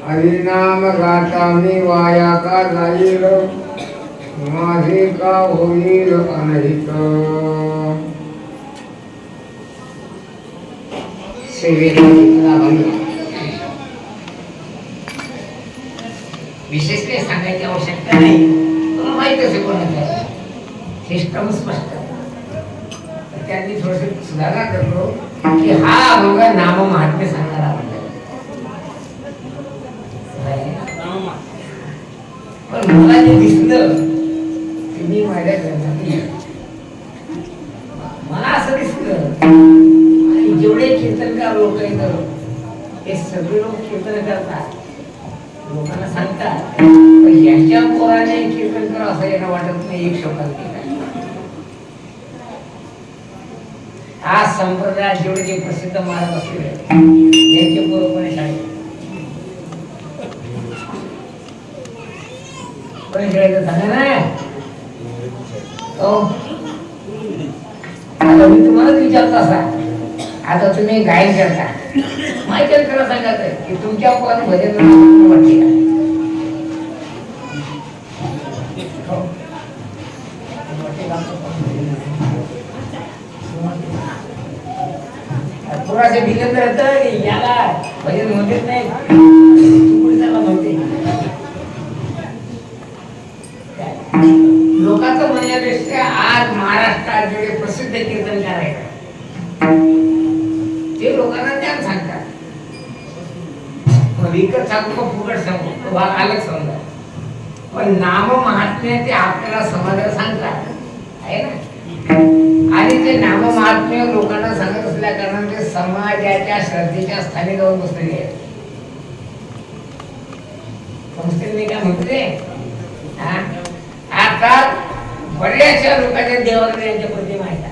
हरिनाम गाता मी वाया का जाईल माझे का होईल अनहित. विशेष काही सांगायची आवश्यकता नाही, तुम्हाला माहित असेल कोणाचं सिस्टम स्पष्ट. त्यांनी थोडस सुधारणा करतो की हा अभंग नाम महात्म्य सांगणारा अभंग. पण मला जे दिसलं ते मी माझ्या ग्रंथात मला असं दिसलं आणि जेवढे कीर्तनकार लोक येतात ते सगळे लोक कीर्तन करतात, लोकांना सांगतात, पण यांच्या पोराने कीर्तन करा असं यांना वाटत नाही. एक शब्दात केला हा संप्रदाय जेवढे जे प्रसिद्ध महाराज असलेले त्यांचे पोरपणे शाळेत पण खेळायचं झालं ना. आता मी तुम्हालाच विचारतो असा, आता तुम्ही गायन करता, माहिती करा सांगायचं की तुमच्या पोराने भजन वाटते का? थोडासे बिगत राहतं याला भजन म्हणत नाही, पुढच्याला म्हणते. लोकांचं म्हणण्यापेक्षा आज महाराष्ट्रात जेवढे प्रसिद्ध कीर्तनकार आहेत ते लोकांना ज्ञान सांगतात. विकत सांगू का फुकट सांगू तो भाग अलग समजा, पण नाम महात्म्य ते आपल्याला समाजाला सांगतात आहे ना. आणि ते नाम महात्म्य लोकांना सांगत असल्या कारणाने ते समाजाच्या श्रद्धेच्या स्थानी जाऊन बसलेले आहेत. समजते मी काय म्हणते. आता बऱ्याचशा लोकांच्या देवाला यांच्या प्रतिमा आहेत,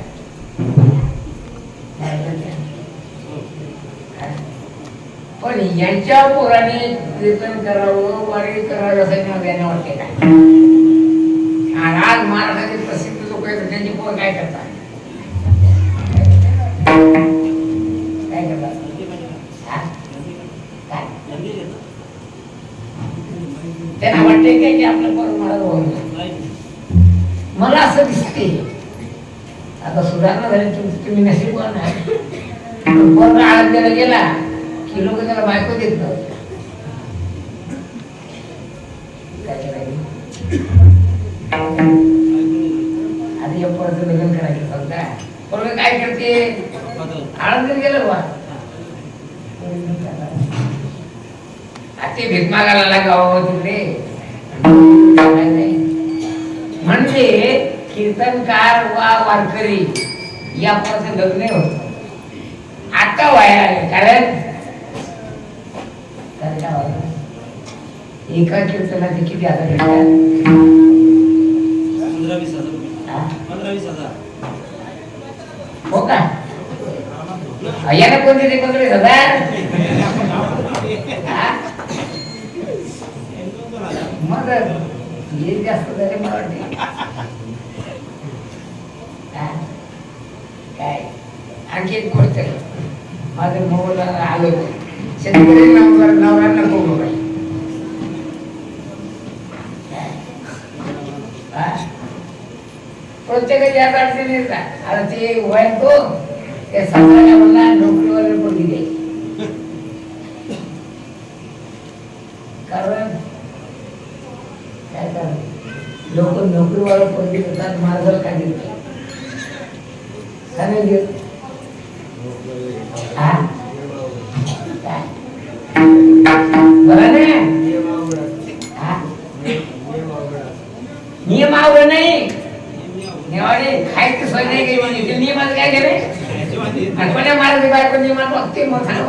पण यांच्या पोराने कीर्तन करावं वारी करावं असं त्यांना वाटते काय. आज महाराष्ट्राचे प्रसिद्ध लोक आहेत त्यांची पोर काय करतात, काय करतात त्यांना वाटते काय की आपलं पोर महाराज होईल. मला असं दिसते आता सुधारणा झाली, तुम्ही नशीबवान आहे. पोरगा आळंदीला गेला की लोक त्याला बायको देत नव्हते. आधी या पोराचं लग्न करायचं समजा, पोरगा काय करते आळंदीला गेलं बा ते भीक मागायला लागावं तिकडे. म्हणजे कीर्तनकार वा वारकरी या पोराचं लग्न होत आता व्हायला आले. कारण एका कीर्तनाचे किती आता भेटतात? 15-20 हो का? याला कोणते 15,000 मग हे जास्त झाले मला वाटते. काय आणखी एक गोष्ट माझं मोबाईल आलो शेतकरी नवऱ्यांना बघू प्रत्येकाची आता अडचणी येतात. आता ते वय तो ते सगळ्या मला नोकरीवर बघितले, कारण काय करायचं लोक नोकरीवाला पोरगी देतात मार्गाला काय देत का नाही देत हा काय बरं ना हा नियम आवड नाही नेवाडे खायची सोय नाही काही म्हणजे ते नियमाचं काय केले आणि कोण्या मार्ग बायको नियमात बघते मग सांग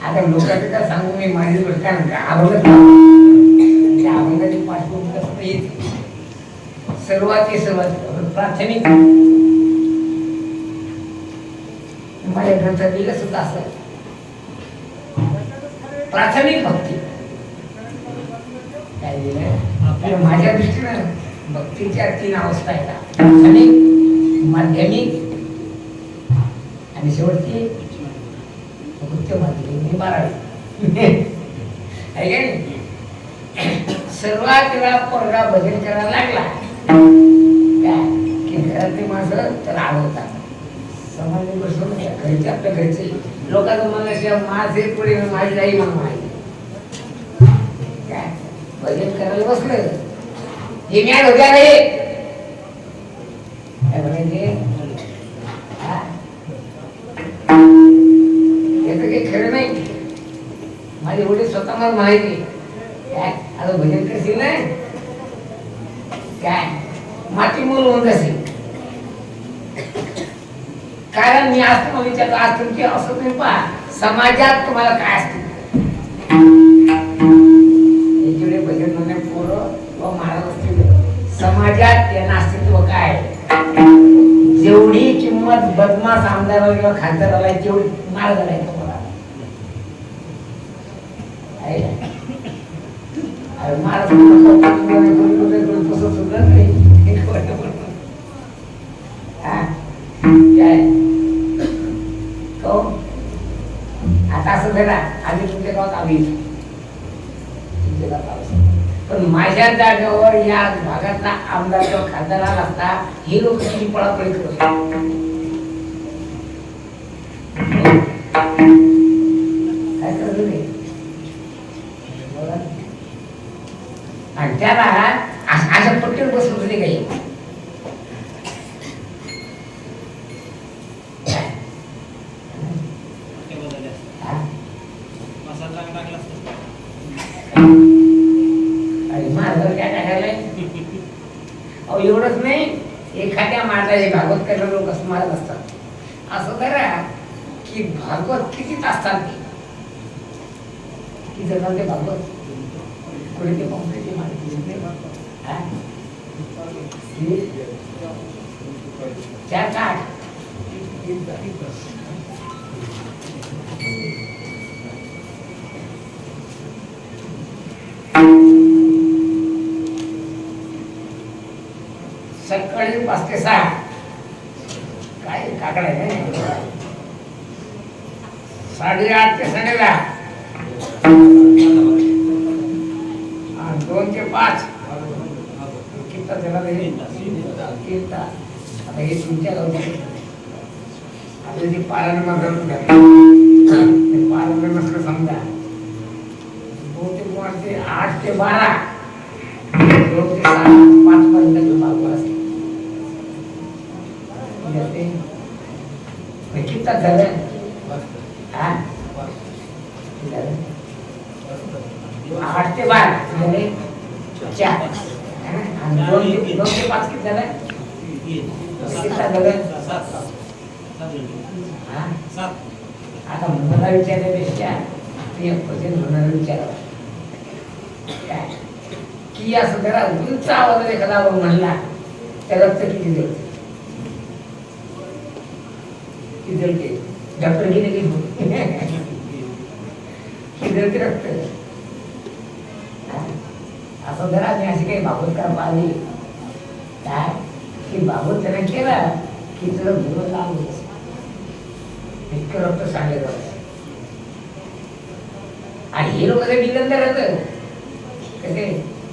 आता लोकांचं काय सांगू मी माझी गोष्ट अभंगाची पाठवून कसं येते सुरुवात प्राथमिक माझ्या ग्रंथात लिहिलं सुद्धा असं प्राथमिक भक्ती काय लिहिलं माझ्या दृष्टीनं भक्तीच्या 3 अवस्था आहेत प्राथमिक माध्यमिक आणि शेवटची उच्च माध्यमिक 12वी आहे का नाही सुरुवातीला पोरगा भजन करायला लागला काय की घरातली माणसं त्याला आवडतात समाज बसून घरचे आपल्या घरचे लोकांचं मला माझे पुढे माझी आई मग माहिती काय भजन करायला बसलं हे मॅड होत्या रे काय म्हणायचे याचं काही खरं नाही माझे वडील स्वतः मला माहिती काय आता भजन करशील ना काय माती मूल होऊन जाशील कारण मी आज तुम्हाला विचारतो आज तुमची असं तुम्ही पहा समाजात तुम्हाला काय असते जेवढे भजन म्हणणे पोरं व महाराज असतील समाजात त्यांना अस्तित्व काय जेवढी किंमत बदमाश आमदाराला किंवा खासदाराला तेवढी महाराजाला आहे तुम्हाला अरे महाराज सुद्धा नाही काय आता असं झाला आम्ही तुमच्या गावात आम्ही तुमच्या गावात पण माझ्या जागेवर या भागातला आमदार किंवा खासदार आला असता हे लोक किती पळापळी करत काय करत नाही आणि त्याला अशा पट्टीवर बसवत होते काही एवढंच नाही एखाद्या माताचे भागवत करणारे लोक असं मारत असतात असं करा की भागवत कितीच असतात किती जणांचे भागवत कोणी ते कॉम्प्लिटली माहिती 4 का 8 सकाळी 5 ते 6 काय काकडा आहे 8:30 ते 10:30 2 ते 5 किती त्याला आता हे तुमच्या गावचे आता जे पालन पालन नसलं समजा 2 ते 8 ते 12 2 ते 5 पर्यंत बाबू असते किती तास झालं हा 8 ते 12 झाले 4 आणि 2 ते 5 किती झालं किती तास झालं 7 आता मला विचारण्यापेक्षा मी भजन म्हणायला विचारावं काय की असं जरा उंच आवाज एखादा म्हणला त्या रक्त किती जळते किती जळते डॉक्टर किती किती रक्त असं जरा मी अशी काही भागवतकार पाहिली काय की भागवत त्याने केला की तुला भूल लाभ होत इतकं रक्त सांगेल आणि हे लोक कसे निगंदर राहतं कसे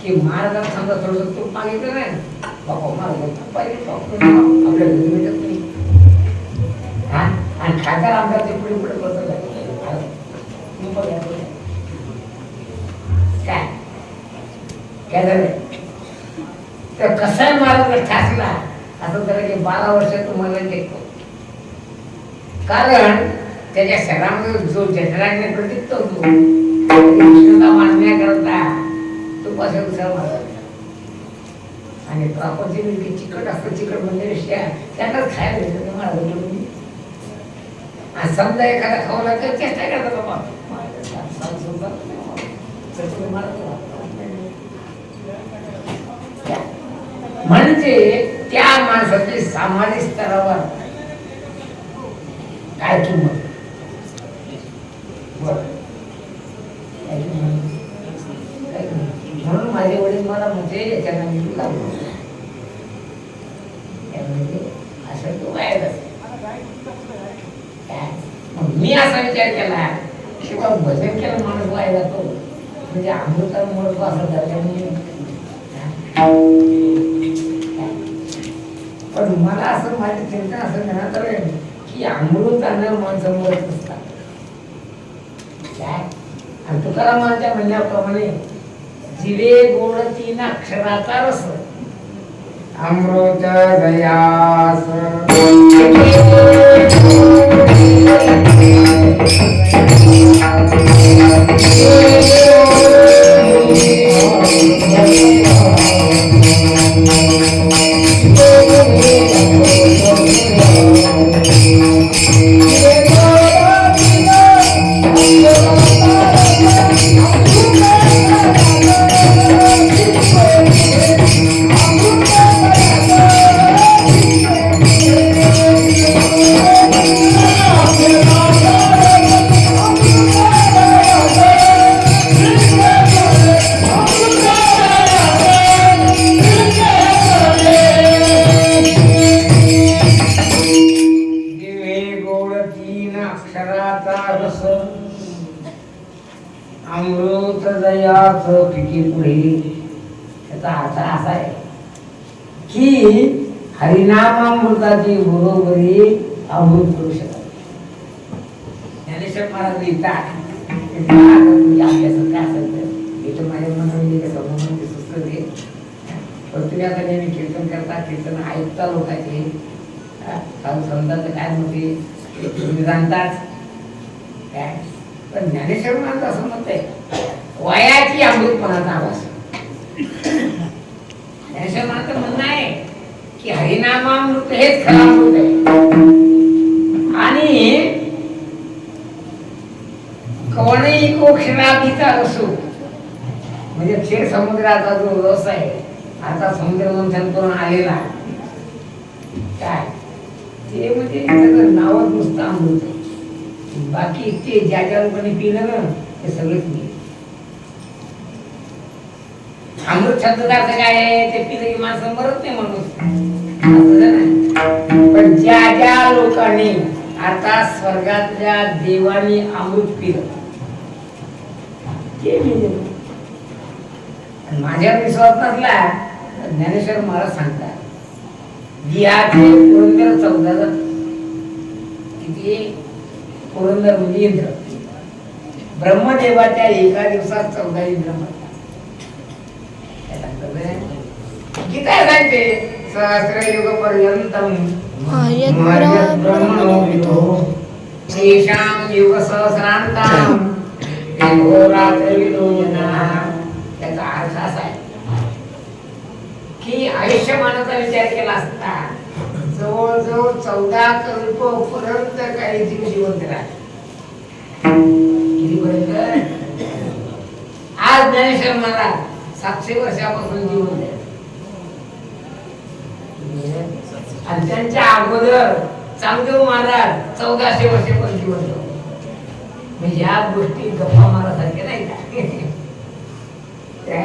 की महाराजांना समजा थोडंसं तूप मागितलं नाही बाबा महाराज आपल्या घरी भेटत नाही आकार आमदार ते पुढे पुढे करतो काय काय झालं तर कसाय महाराज ठासला असं झालं की 12 वर्ष तुम्हाला टेकतो कारण त्याच्या शरीरामध्ये जो जठराग्नी प्रतीत होतो कृष्णाला मानण्याकरता तो पासून महाराज आणि तो आपण जे चिकट असतं चिकट म्हणजे त्यांनाच खायला भेटत महाराज समजा एखादा खावला तर चेष्टा करतात बाबा म्हणजे त्या माणसाची सामाजिक स्तरावर काय किंमत म्हणून माझे वडील मला म्हणजे याच्या नावाने लागलो असं तू काय मी असा विचार केला की बा भजन केलं माणूस वाया जातो म्हणजे अमृता महत्व असं झाल्यामुळे पण मला असं माझे चिंतन असं घेण्यात आलं की अमृतानं माणसं मरत असतात काय आणि तुकारामांच्या म्हणण्याप्रमाणे जिरे गोड 3 अक्षराचा रस अमृत दयास अमृत दयाच पिकी पुढे त्याचा अर्थ असा आहे की हरिनामामृताची बरोबरी अमृत करू शकत ज्ञानेश्वर महाराज लिहितात अभ्यासात काय असेल हे तर माझ्या मनामध्ये सुचत आहे पण तुम्ही आता नेहमी कीर्तन करता कीर्तन ऐकता लोकांचे समजायचं काय म्हणते तुम्ही जाणताच काय पण ज्ञानेश्वर महाराज असं म्हणतंय वयाची अमृतपणाचा आवाज ज्ञानेश्वर महाराज म्हणणं आहे की हरिनामामृत हेच खरं अमृत आहे आणि कवणी कोक्षणाभीचा रसू म्हणजे क्षीर समुद्राचा जो रस आहे आता समुद्र मंथन करून आलेला काय ते म्हणजे त्याचं नावच नुसतं अमृत आहे बाकी ते ज्या ज्या लोकांनी पिलं ना ते सगळेच मी अमृत शब्दाचा अर्थ काय आहे ते पिलं की माणसं मरत नाही म्हणून पण ज्या ज्या लोकांनी आता स्वर्गातल्या देवानी अमृत पिलं ते मी माझ्या विश्वास नसला ज्ञानेश्वर महाराज सांगतात बिहारचे पुरंदर 14 किती पुरंदर म्हणजे इंद्र ब्रह्मदेवाच्या एका दिवसात 14 इंद्र गीता सांगते सहस्रयुग पर्यंतम तेषां युग सहस्रांतां अहोरात्रविदो जनाः त्याचा अर्थ असा आहे की आयुष्यमानाचा विचार केला असता जवळजवळ 14 कल्प पर्यंत काही जीव जिवंत राहते कितीपर्यंत आज ज्ञानेश्वर महाराज 700 वर्षापासून जिवंत आहे आणि त्यांच्या अगोदर चांगदेव महाराज 1400 वर्षापासून जिवंत होते म्हणजे या गोष्टी गप्पा मारासारख्या नाही का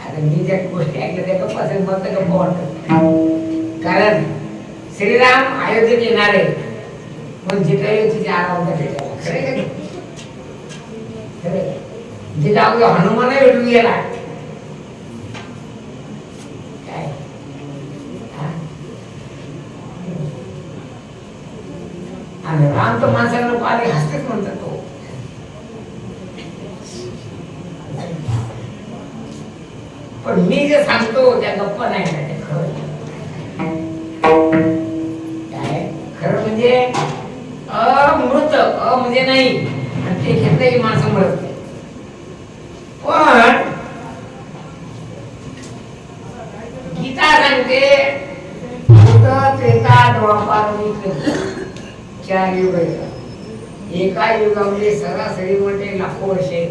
आता मी ज्या गोष्टी ऐकल्या त्या गप्पा असेल मला तर गप्पा वाटत कारण श्रीराम अयोध्येत येणारे मग जिथे आराम जिथे अगोदर हनुमान भेटून गेला काय आणि राम तर माणसाला लोक आले हसतेच म्हणतात तो. पण मी जे सांगतो त्या गप्पा नाही ना, ते खरं काय खरं म्हणजे अमृत म्हणजे नाही, आणि ते घेतलंही माणसं मरत नाही. पण गीता सांगते भूत त्रेता द्वापार चार युग आहेत. एका युगामध्ये सरासरी म्हणजे लाखो वर्षे,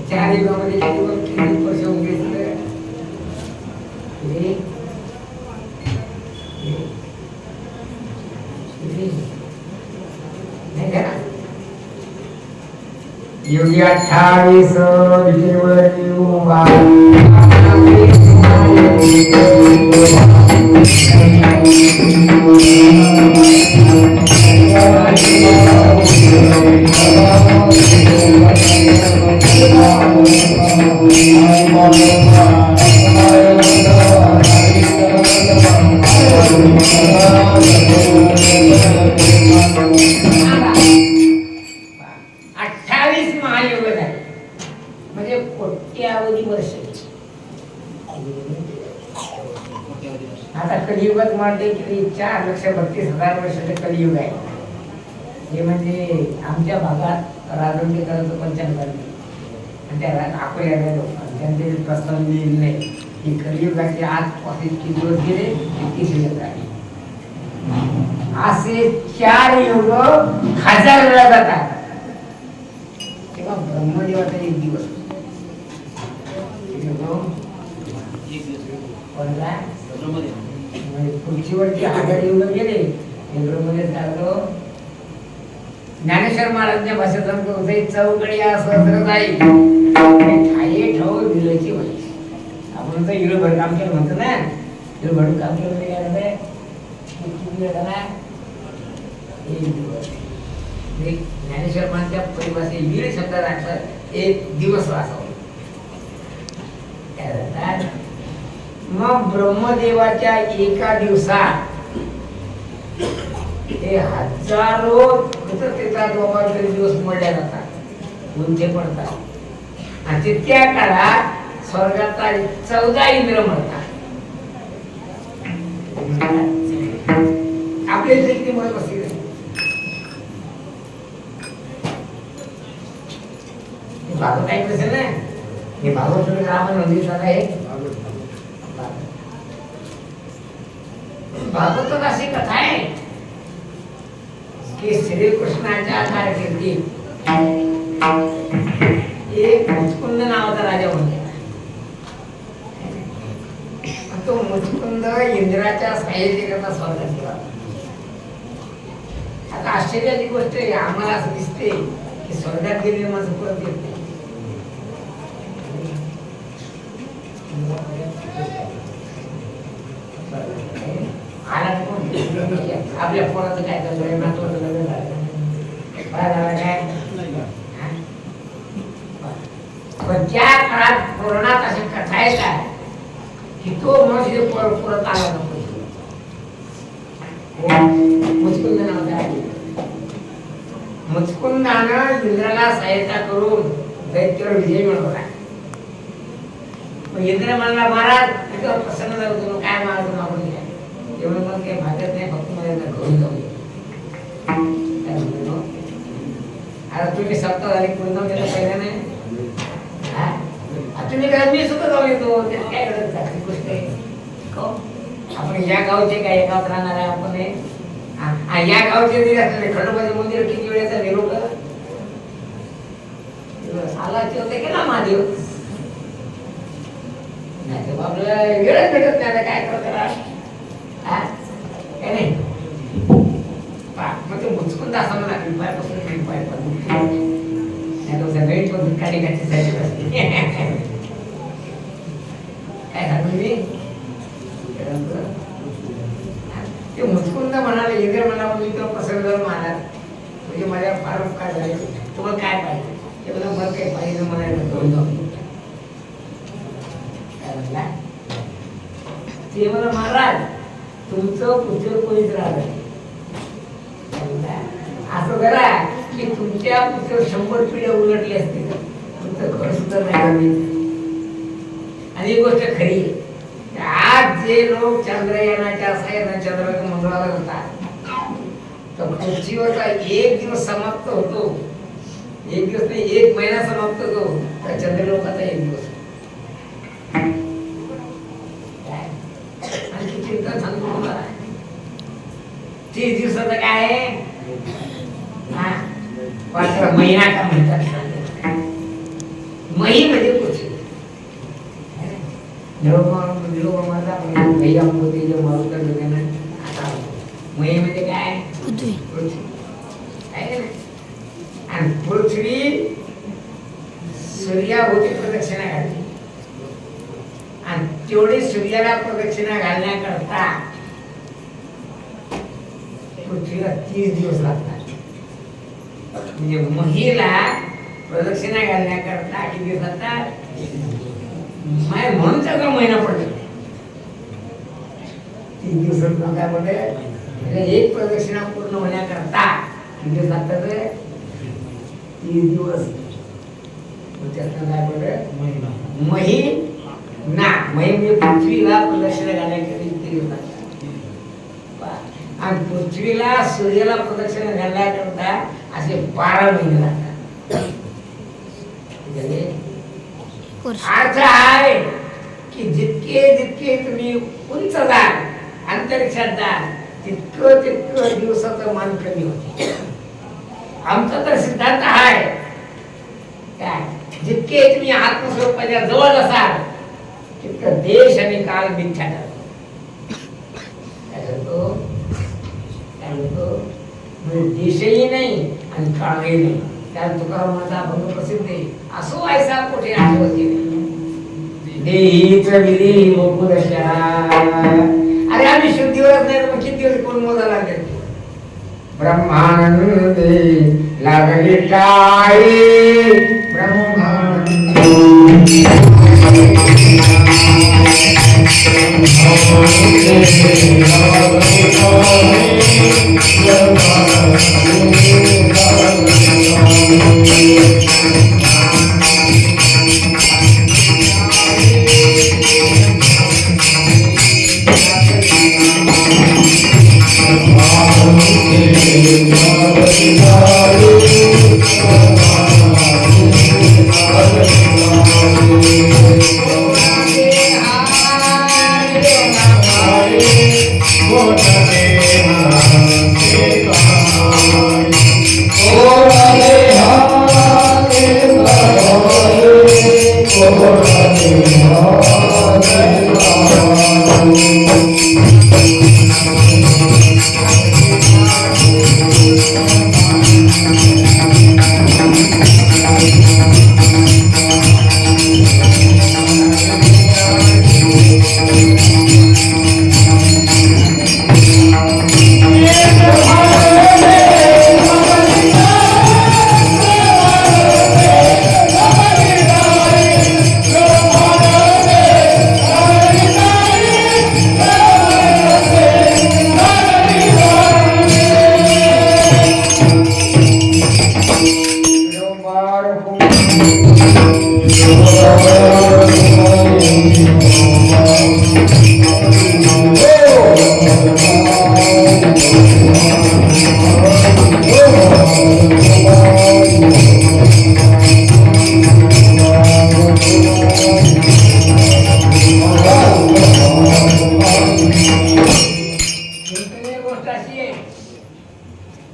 चार युगामध्ये किती वर्ष होऊन गेले? युगी 28 महायुग आहे, म्हणजे कोट्यावधी वर्ष. आता कलियुगात म्हणते की 4,32,000 वर्षाचे कलियुग आहे. हे म्हणजे आमच्या भागात राजवंडीकरांचं पंचांग आणि त्या अकोल्याला लोक त्यांचे प्रस्ताव लिहिले नाही की कलियुगाचे आजपासून किती दिवस गेले, किती शिल्लक राहिले. असे 4 युग 1000 वेळा जातात. तेव्हा ब्रह्मदेवाचा एक दिवस खुर्चीवरती 1000 युग गेले. ब्रह्मदेव चालतो. ज्ञानेश्वर महाराजांच्या भाषेत सांगतो होते चौकडी सहस्र जाई ठाई ठेव दिल्याची वय. आपण तर हिरो भर काम केलं म्हणतो ना, हिरो भरून काम केलं नाही काय एक दिवस. ज्ञानेश्वर महाराजांच्या परिभाषेत वीर शब्दात एक दिवस असावं. मग ब्रह्मदेवाच्या एका दिवसात हे हजारो दिवस मोडल्या जातात, गुंठे पडतात. आणि त्या काळात स्वर्गाचा 14 इंद्र म्हणतात. आपल्या इथे किती मत बसली भागवत ऐकलं असेल ना, हे भागवत रामायण मंदिर झालं आहे. भागवतात अशी कथा आहे की श्रीकृष्णाच्या कारकिर्दीत एक मुचकुंद नावाचा राजा होता. तो मुचकुंद इंद्राच्या साह्याने स्वर्गात गेला. आता आश्चर्याची गोष्ट आहे, आम्हाला असं दिसते की स्वर्गात गेले माझं परत येत नाही. आला आपल्या पोराचं काय चाललंय, नातवाचं लग्न झालं काय. पण ज्या काळात पुराणात अशी कथा आहे काय की तो मनुष्य परत आला नको. मुचकुंद नावाचा मुचकुंदानं इंद्राला सहायता करून दैत्यावर विजय मिळवला. इंद्र म्हणला महाराज तिथं प्रसन्न झालं, तुम्ही काय मागतो मागून घ्या. एवढं मग काही भागत नाही, फक्त मला घेऊन जाऊ. आता तुम्ही सप्ताह झाली कोण त्याला पहिल्या नाही तुम्ही काय मी सुद्धा जाऊ येतो, त्यात काय करत चालली गोष्ट आहे. आपण या गावचे काय या गावात राहणार आहे आपण. या गावचे जरी असले खंडोबाचे मंदिर किती वेळ येतात हे लोक सालाचे होते की ना महादेव नाही, आपल्याला वेळच भेटत नाही. काय करतात काय नाही. मग ते मुचकुंद असं म्हणा पायपासून गैर पद्धत काढी काय सांगू मी. ते मुचकुंद म्हणाले इंद्र म्हणा मी तो प्रसन्न महाराज म्हणजे माझ्या फार उपकार झाले, तुम्हाला काय पाहिजे ते मला मला काही पाहिजे म्हणायला घेऊन जाऊ. काय म्हटला ते मला महाराज तुमचं पुत्र कोणीच राहिलं असं करा की तुमच्या पुढच्या 100 पिढ्या उलटली असतील तुमचं घर सुद्धा नाही झालं. आणि ही गोष्ट खरी आहे. आज जे लोक चंद्रयानाच्या चंद्राच्या मंगळाला जातात तर पृथ्वीवरचा एक दिवस समाप्त होतो, एक दिवस नाही 1 महिना समाप्त होतो तर चंद्रलोकाचा 1 दिवस. आणि चिंता सांगतो तुम्हाला 30 दिवसाचं काय आहे, 5 महिना का म्हणतात. मही म्हणजे पृथ्वी म्हणजे काय आणि पृथ्वी सूर्याभोवती प्रदक्षिणा घालते आणि तेवढी सूर्याला प्रदक्षिणा घालण्याकरता पृथ्वीला 30 दिवस लागतात. म्हणजे महिला प्रदक्षिणा घालण्याकरता किती दिवस लागतात, म्हणून त्याचा महिना पडतो. 30 दिवसात काय पडते, एक प्रदक्षिणा पूर्ण होण्याकरता किती दिवस लागतात, 30 दिवस. त्यातनं काय पडते, महिना म्हणजे पृथ्वीला प्रदक्षिणा घालण्याकरता किती दिवस लागतात. आणि पृथ्वीला सूर्याला प्रदक्षिणा घालण्याकरता असे 12 महिने लागतात. अर्थ आहे की जितके जितके तुम्ही उंच जाल अंतरिक्षात जाल तितकं तितकं दिवसाचं मान कमी होते. आमचा तर सिद्धांत आहे काय, जितके तुम्ही आत्मस्वरूपाच्या जवळ असाल तितकं देश आणि काळ मिथ्या ठरतो. म्हणजे देशही नाही आणि काळही नाही. त्या तुकारामाचा अभंग प्रसिद्ध आहे, असो ऐसा कोठे आठवते देहीच विधी गोकुलशा. अरे आम्ही शुद्धीवरच नाही तर मग किती दिवस कोण मोजा लागले. ब्रह्मानंदे लागले काय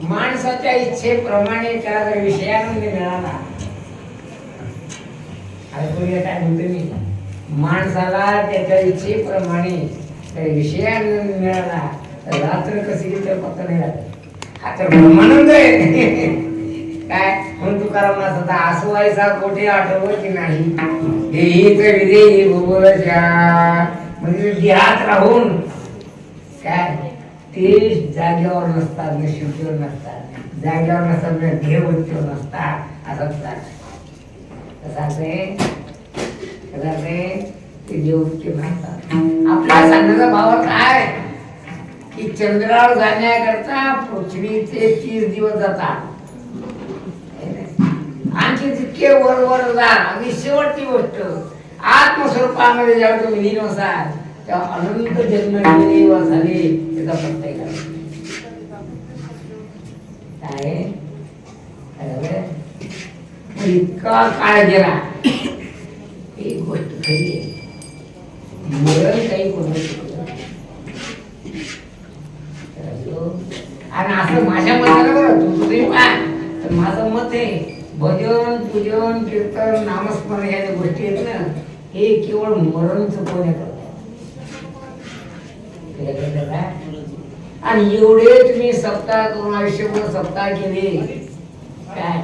माणसाच्या इच्छेप्रमाणे त्याला जर विषयानंद मिळाला, ऐकूया काय म्हणतो मी, माणसाला त्याच्या इच्छेप्रमाणे विषयानंद मिळाला तर रात्र कशी गेली पत्ता नाही लागत. हा तर ब्रह्मानंद आहे काय. म्हणून तुकाराम म्हणतात आसवायचा कोठे आठवत नाही हेच विधेयी भूगोलच्या. म्हणजे देहात राहून काय ते जागेवर नसतात, शुद्धीवर नसतात, जागेवर नसतात, ध्येयवृत्तीवर नसतात. असं ते देववृत्ती नसतात. आपला सांगण्याचा भाव काय की की चंद्रावर जाण्याकरता पृथ्वीचे 30 दिवस जातात. आणखी जितके वर जा आणि शेवटची गोष्ट आत्मस्वरूपामध्ये जेव्हा तुम्ही लीन असाल तेव्हा अनंत जन्म झाले त्याचा प्रत्यय काय इतका काळ गेला. एक गोष्ट खरी आहे, मरण काही कोणाचं आणि असं माझ्या मताला बरं तुम्ही पाहा तर माझं मत आहे भजन पूजन कीर्तन नामस्मरण ह्या ज्या गोष्टी आहेत ना हे केवळ मरण चुकवण्या करतात. आणि एवढे तुम्ही सप्ताह करून आयुष्यभर सप्ताह केले काय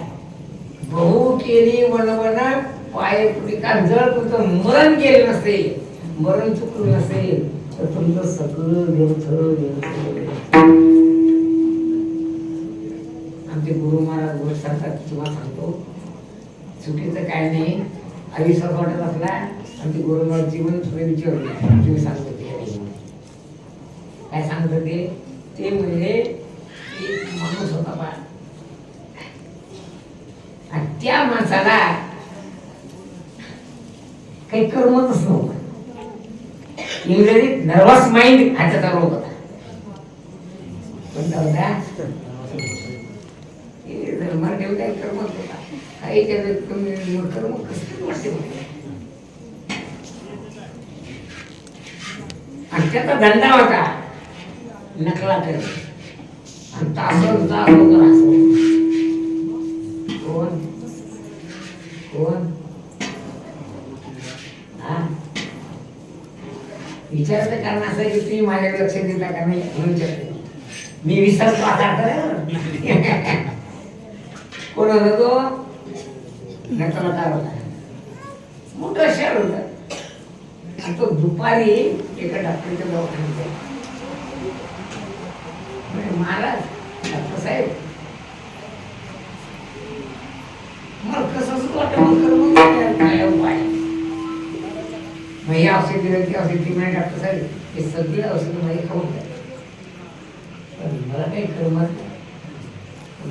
बहु केली वनवन पाय कारण जर तुमचं मरण केलं नसेल मरण चुकलं नसेल तर तुमचं सगळं व्यर्थ आमचे गुरु महाराज गोष्ट सांगतात तुम्हाला सांगतो चुकीचं काय नाही अविश्वास वाटत असला आमचे गुरु महाराज जीवन थोडे विचारले तुम्ही सांगत होते काय सांगत होते ते म्हणजे एक माणूस होता बा आणि त्या माणसाला काही कर्मच नव्हतं. इंग्रजीत नर्वस माइंड हा त्याचा रोग होता. कोणता होता मराठी काही कर्मच होता काही कर्म कसं वाटते आणि त्याचा धंदा होता नकला करणे आणि तासन तास लोक हसवणे. कोण कोण विचारायचं कारण असं आहे की तुम्ही माझ्याकडे लक्ष देता का नाही म्हणून विचारते मी विसरतो आता कोण होता तो नकलाकार होता मोठं शहर होतं आणि तो दुपारी एका डॉक्टरच्या दवाखान्यात महाराज डॉक्टर साहेब मला कसं वाटतं काय उपाय मग हे औषध दिलं की औषध ती म्हणे डॉक्टर साहेब हे सगळे औषधं माझे खाऊन द्या पण मला काही करमत नाही.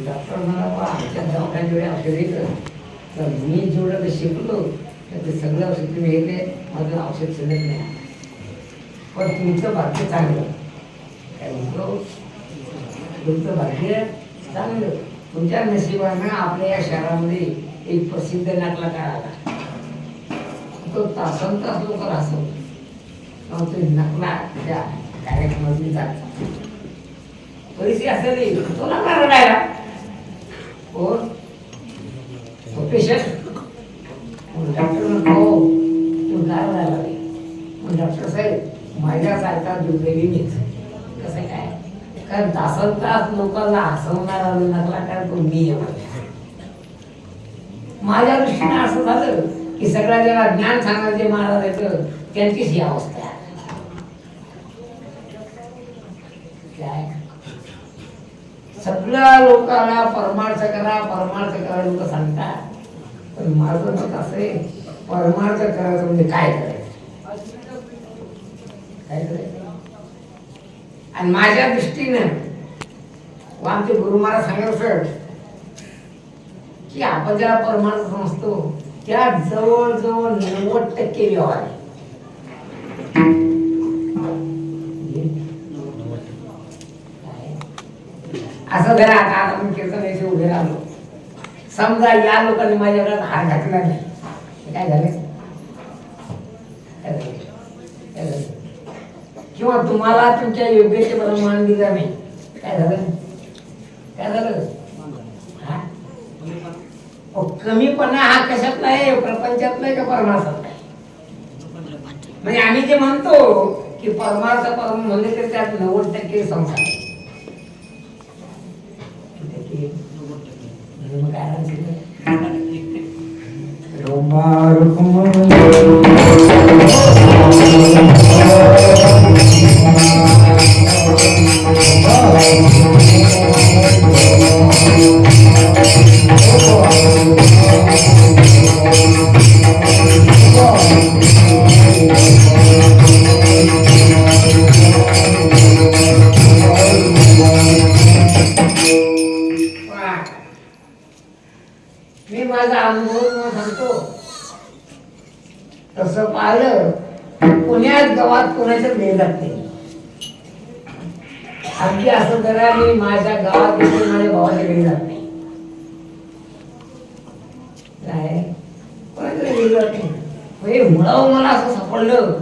डॉक्टर मला आमच्या दवाखान्यात जेवढे औषध येतं तर मी जेवढं शिकलो तर ते सगळे औषध तुम्ही घेतले माझं औषध शिल्लक नाही पण तुमचं भाग्य चांगलं काय म्हणतो तुमचं भाग्य चांगलं तुमच्या नशिबानं आपल्या या शहरामध्ये एक प्रसिद्ध नकलाकार आला तो तासन तास लोक हसवतो ते नकला त्या कार्यक्रमात मी जात परिस्थिती असेल तो नकला रडायला कोण पेशंट डॉक्टर म्हणतो तू काय रडायला मग डॉक्टर साहेब माझ्यासारखा दुर्दैवी मीच कसं काय कारण तासन तास लोकांना हसवणारा नकलाकार तो मी माझ्या दृष्टीने असं झालं की सगळ्या ज्याला ज्ञान सांगणारे जे महाराज आहेत त्यांचीच ही अवस्था आहे. सगळ्या लोकांना परमार्थ करा लोक सांगतात पण माझं मत असं आहे परमार्थ करायचं म्हणजे काय करायचं आणि माझ्या दृष्टीनं व आमचे गुरु महाराज सांगत असत की आपण ज्याला परमार्थ समजतो त्या जवळजवळ 90% व्यवहार आहे. असं जरा आता आपण कीर्तन उभे राहिलो समजा या लोकांनी माझ्याकडे हात घातला नाही काय झालं किंवा तुम्हाला तुमच्या योग्यतेबरोबर मान दिला नाही काय झालं कमीपणा हा कशात नाही प्रपंचात नाही का परमार्थात नाही म्हणजे आम्ही जे म्हणतो की परमार्थ परम म्हणले तर त्यात 90% संसार तसं पाहिलं पुण्यात गावात कोणाच्याच घरी जात नाही. अगदी असं करा मी माझ्या गावात येऊन माझ्या भावाच्या घरी जात नाही. काय कोणाच्या घरी जात नाही. म्हणजे मुळावर मला असं सापडलं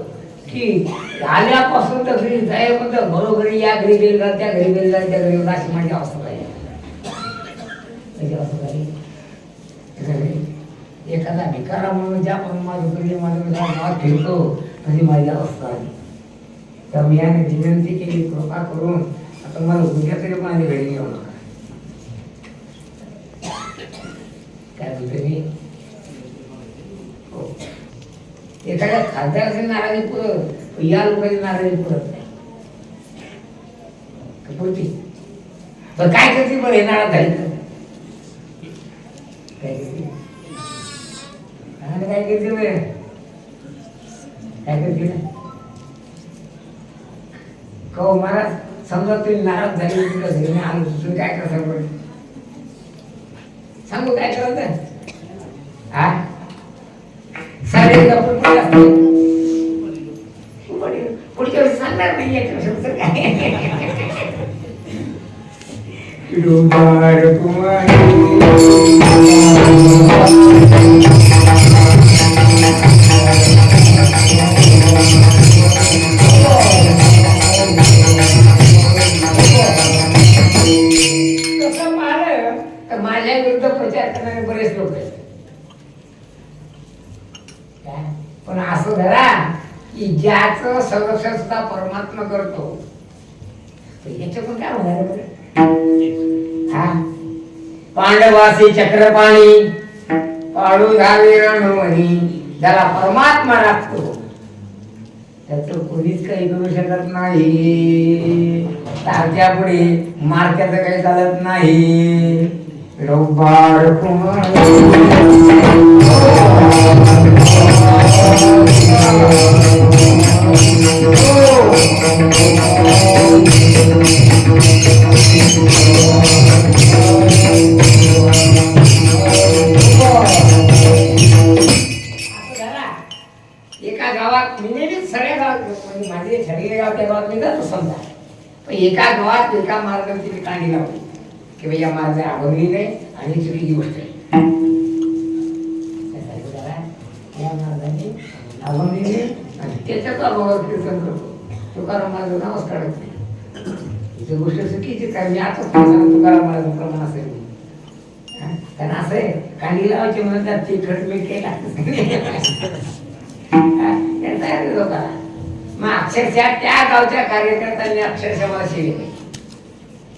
की आल्यापासून तर घरी जाईपर्यंत घरोघरी या घरी गेल जा, त्या घरी गेल जा, त्या घरी गेल जा, अशी माझी अवस्था झाली. त्याची अवस्था झाली. एखादा भिकारा म्हणून ज्या पण माझं गावात फिरतो तशी माझी अवस्था आली. तर मी याने विनंती केली कृपा करून आता मला उद्या तरी माझ्या घरी घेऊ नका. काय बोलते मी हो. एखाद्या खासदाराची नाराजी पुरत या लोकांची नाराजी पुरत नाही. पुरती पण काय करते बरं येणार झाली तर काय करते काय करते बरं काय करते ना कहो महाराज समजा तुम्ही नाराज झाली तुमच्या घरी मी आलो तुम्ही काय करा सांगू सांगू काय करायचं हा सारे पुढच्या वेळेस सांगणार नाही याच्यापेक्षा काय माझ्या विरुद्ध प्रचार करणारे बरेच लोक आहेत. पण असं धरा की ज्याचं संरक्षण सुद्धा परमात्मा करतो याच्याकडून काय होणार हा पांडवासी चक्रपाणी पाडू धावे रणवणी ज्याला परमात्मा राखतो त्याचं कोणीच काही करू शकत नाही. तारख्या पुढे मार्क्याचं काही चालत नाही. रौबार एका गावात मी सगळ्या गावात म्हणजे माझे ठरलेले गाव त्या गावात मी जातो समजा पण एका गावात एका मार्गाने तिने कांडी लावली की भैया माझं अभंगी नाही आणि चुकीची गोष्ट आहे. या मार्गाने अभंगी नाही आणि त्याच्याच अभावावर कीर्तन करतो. तुकाराम माझं नावच काढत नाही. ही गोष्ट चुकीची काय मी आताच तुकाराम माझं प्रमाण असेल कारण असं आहे कांडी लावायची म्हणतात ते खट मीठ केला मग अक्षरशः त्या गावच्या कार्यकर्त्यांनी अक्षरशः मला शिवे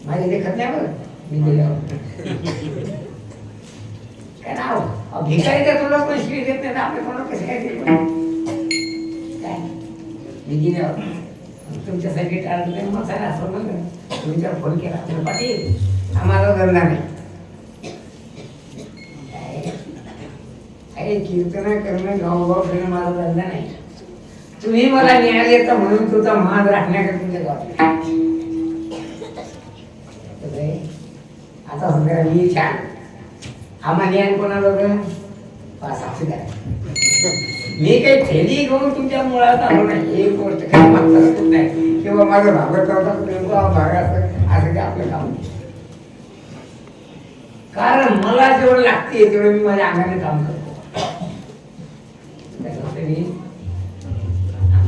माझे देखत नाही बरं मी गेल्यावर काय नाव भिकारी तर तुला पण शिवी देत नाही आपल्या कोणाला कसे काय दिले काय मी गेल्यावर तुमच्यासाठी टाळलं मग सांगा असं म्हणलं तुम्ही त्याला फोन केला पाटील आम्हाला धंदा नाही काय कीर्तन करणं गावगाव फिरणं माझा धंदा नाही. तुम्ही मला न्याय देता म्हणून तुझा मान राखण्याकडे तुमच्या गावात आता सध्या मी छान आम्हा न्याय कोणाला साक्षीदार मी काही थैली घेऊन तुमच्या मुळात आलो नाही. एक गोष्ट काही मागता नाही किंवा माझं भागवत असं ते आपलं काम कारण मला जेवढं लागते तेवढं मी माझ्या अंगाने काम करतो.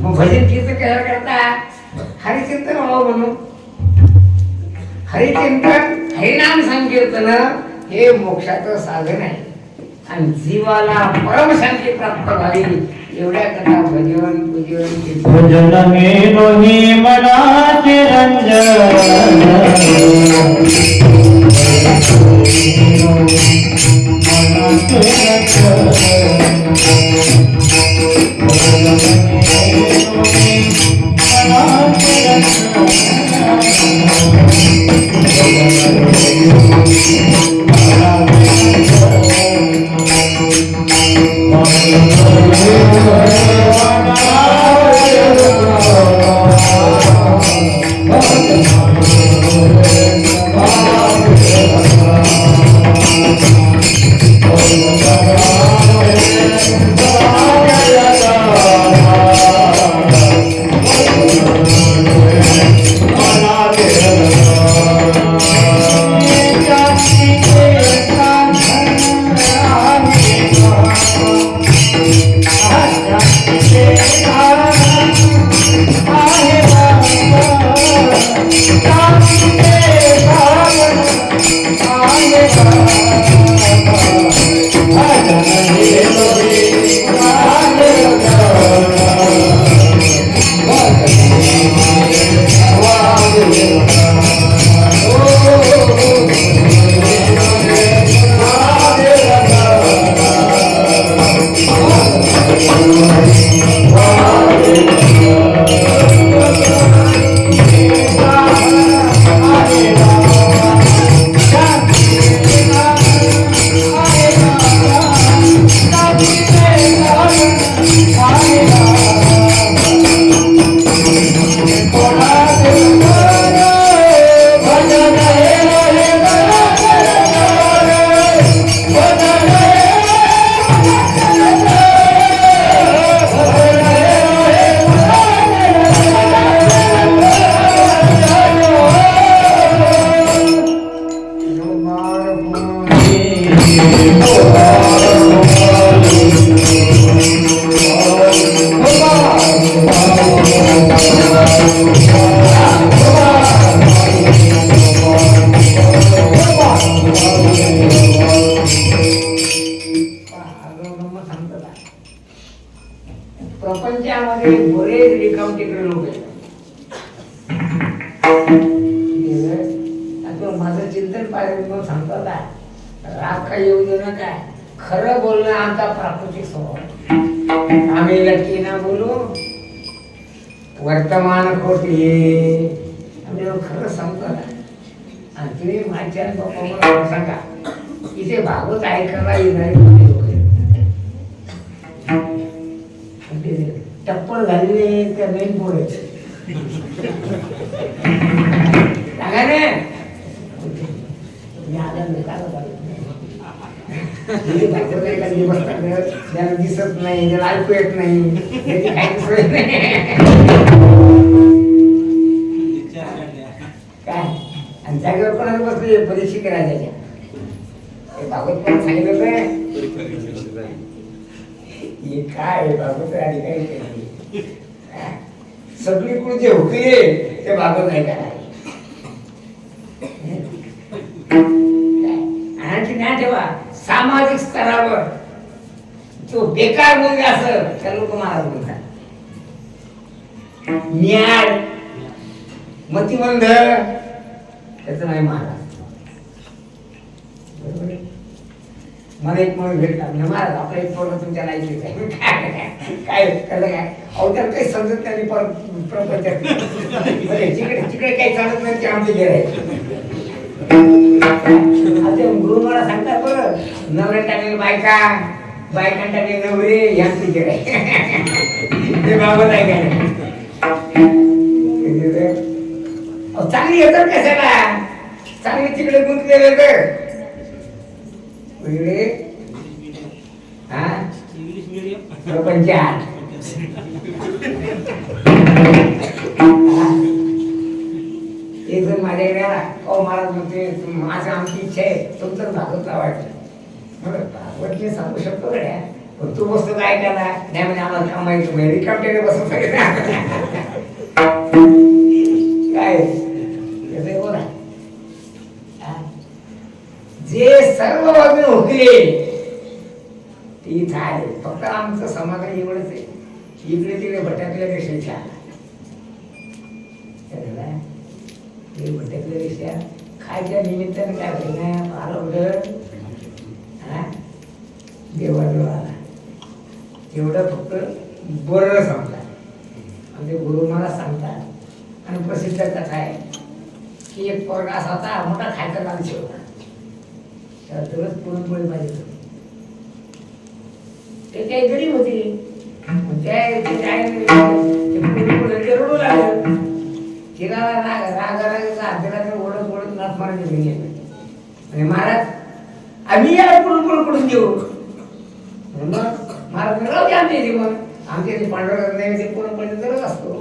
मग भजन कीर्तन कशा करता हरिचिंतन व्हावं म्हणून हरिचिंतन हरिनाम संकीर्तन हे मोक्षाचं साधन आहे आणि जीवाला परमशांती प्राप्त व्हावी एवढ्या कथा भजन पूजन भजन मेलोही मनाचे रंजन बघा राग काही येऊ देऊ नका. खरं बोलणं आमचा प्राकृतिक स्वभाव आहे. आम्ही लटकी ना बोलू, वर्तमान खोटे, आम्ही खरं सांगतो ना. आणि तुम्ही माझ्या बाप्पा मला सांगा, इथे भागवत ऐकायला येणारे कोणी लोक टप्पल घालले त्या मेन पोळे सांगा ना. मी आनंद ज्याला दिसत नाही, ज्याला ऐकू येत नाही, त्याची काही सोय नाही काय. आणि जागेवर कोणाला बसले परीक्षित राजाच्या ते भागवत पण सांगितलं काय हे काय भागवत आणि काही सगळीकडून जे हुकले ते भागवत नाही काय. आणि नाही ठेवा सामाजिक स्तरावर जो बेकार मुलगा असं त्या लोक महाराज बोलतात. न्याय मतिमंद त्याचं नाही महाराज. बरोबर. मला एक म्हणून भेटला महाराज आपला एक पोरगा तुमच्या लायकी काय कसं काय अहो त्याला काही समजत नाही. प्रपंच तिकडे तिकडे काही चालत नाही ते आमचे गिरायचे. गुरु मला सांगतात बरं नवऱ्या टाकले बायका, बायकां टाकले नवरे यांचे गिरायचे. ते बाबत आहे काय चांगली येतात कशाला, चांगली तिकडे गुंतलेले तर वेगळे हा प्रपंचात एक जण माझ्याकडे आला, अहो महाराज म्हणते माझं आमची इच्छा आहे तुमचं भागवत लावायचं. बरं भागवत मी सांगू शकतो गड्या, पण तू बसतो काय केला नाही म्हणजे आम्हाला कामायचं म्हणजे रिकामटेने बसत काय बोला. जे सर्व बाजूने हुकले ते इथं आहे. फक्त आमचं समाधान एवढंच आहे, इकडे तिकडे भटकल्यापेक्षा भटकल्यापेक्षा खायच्या निमित्ताने काय होईल आलं देवाजवळ आला एवढं फक्त बरं सांगतात. आमचे गुरु मला सांगतात आणि प्रसिद्ध कथा आहे की एक पोरगा असा होता, मोठा खायचा लालची होता. त्याला तरच पुरणपोळी पाहिजे होती. ते काही गरीब होती. रडू लागलं. तिला राग ओढत ओढत नाथ मारायचे घरी आणि महाराज आम्ही याला पुरणपोळी कडून देऊ. मग महाराज राहू दे आमच्या इथे. मग आमच्या इथे पांडुरंग नाही ते पुरणपोळी जरच असतो.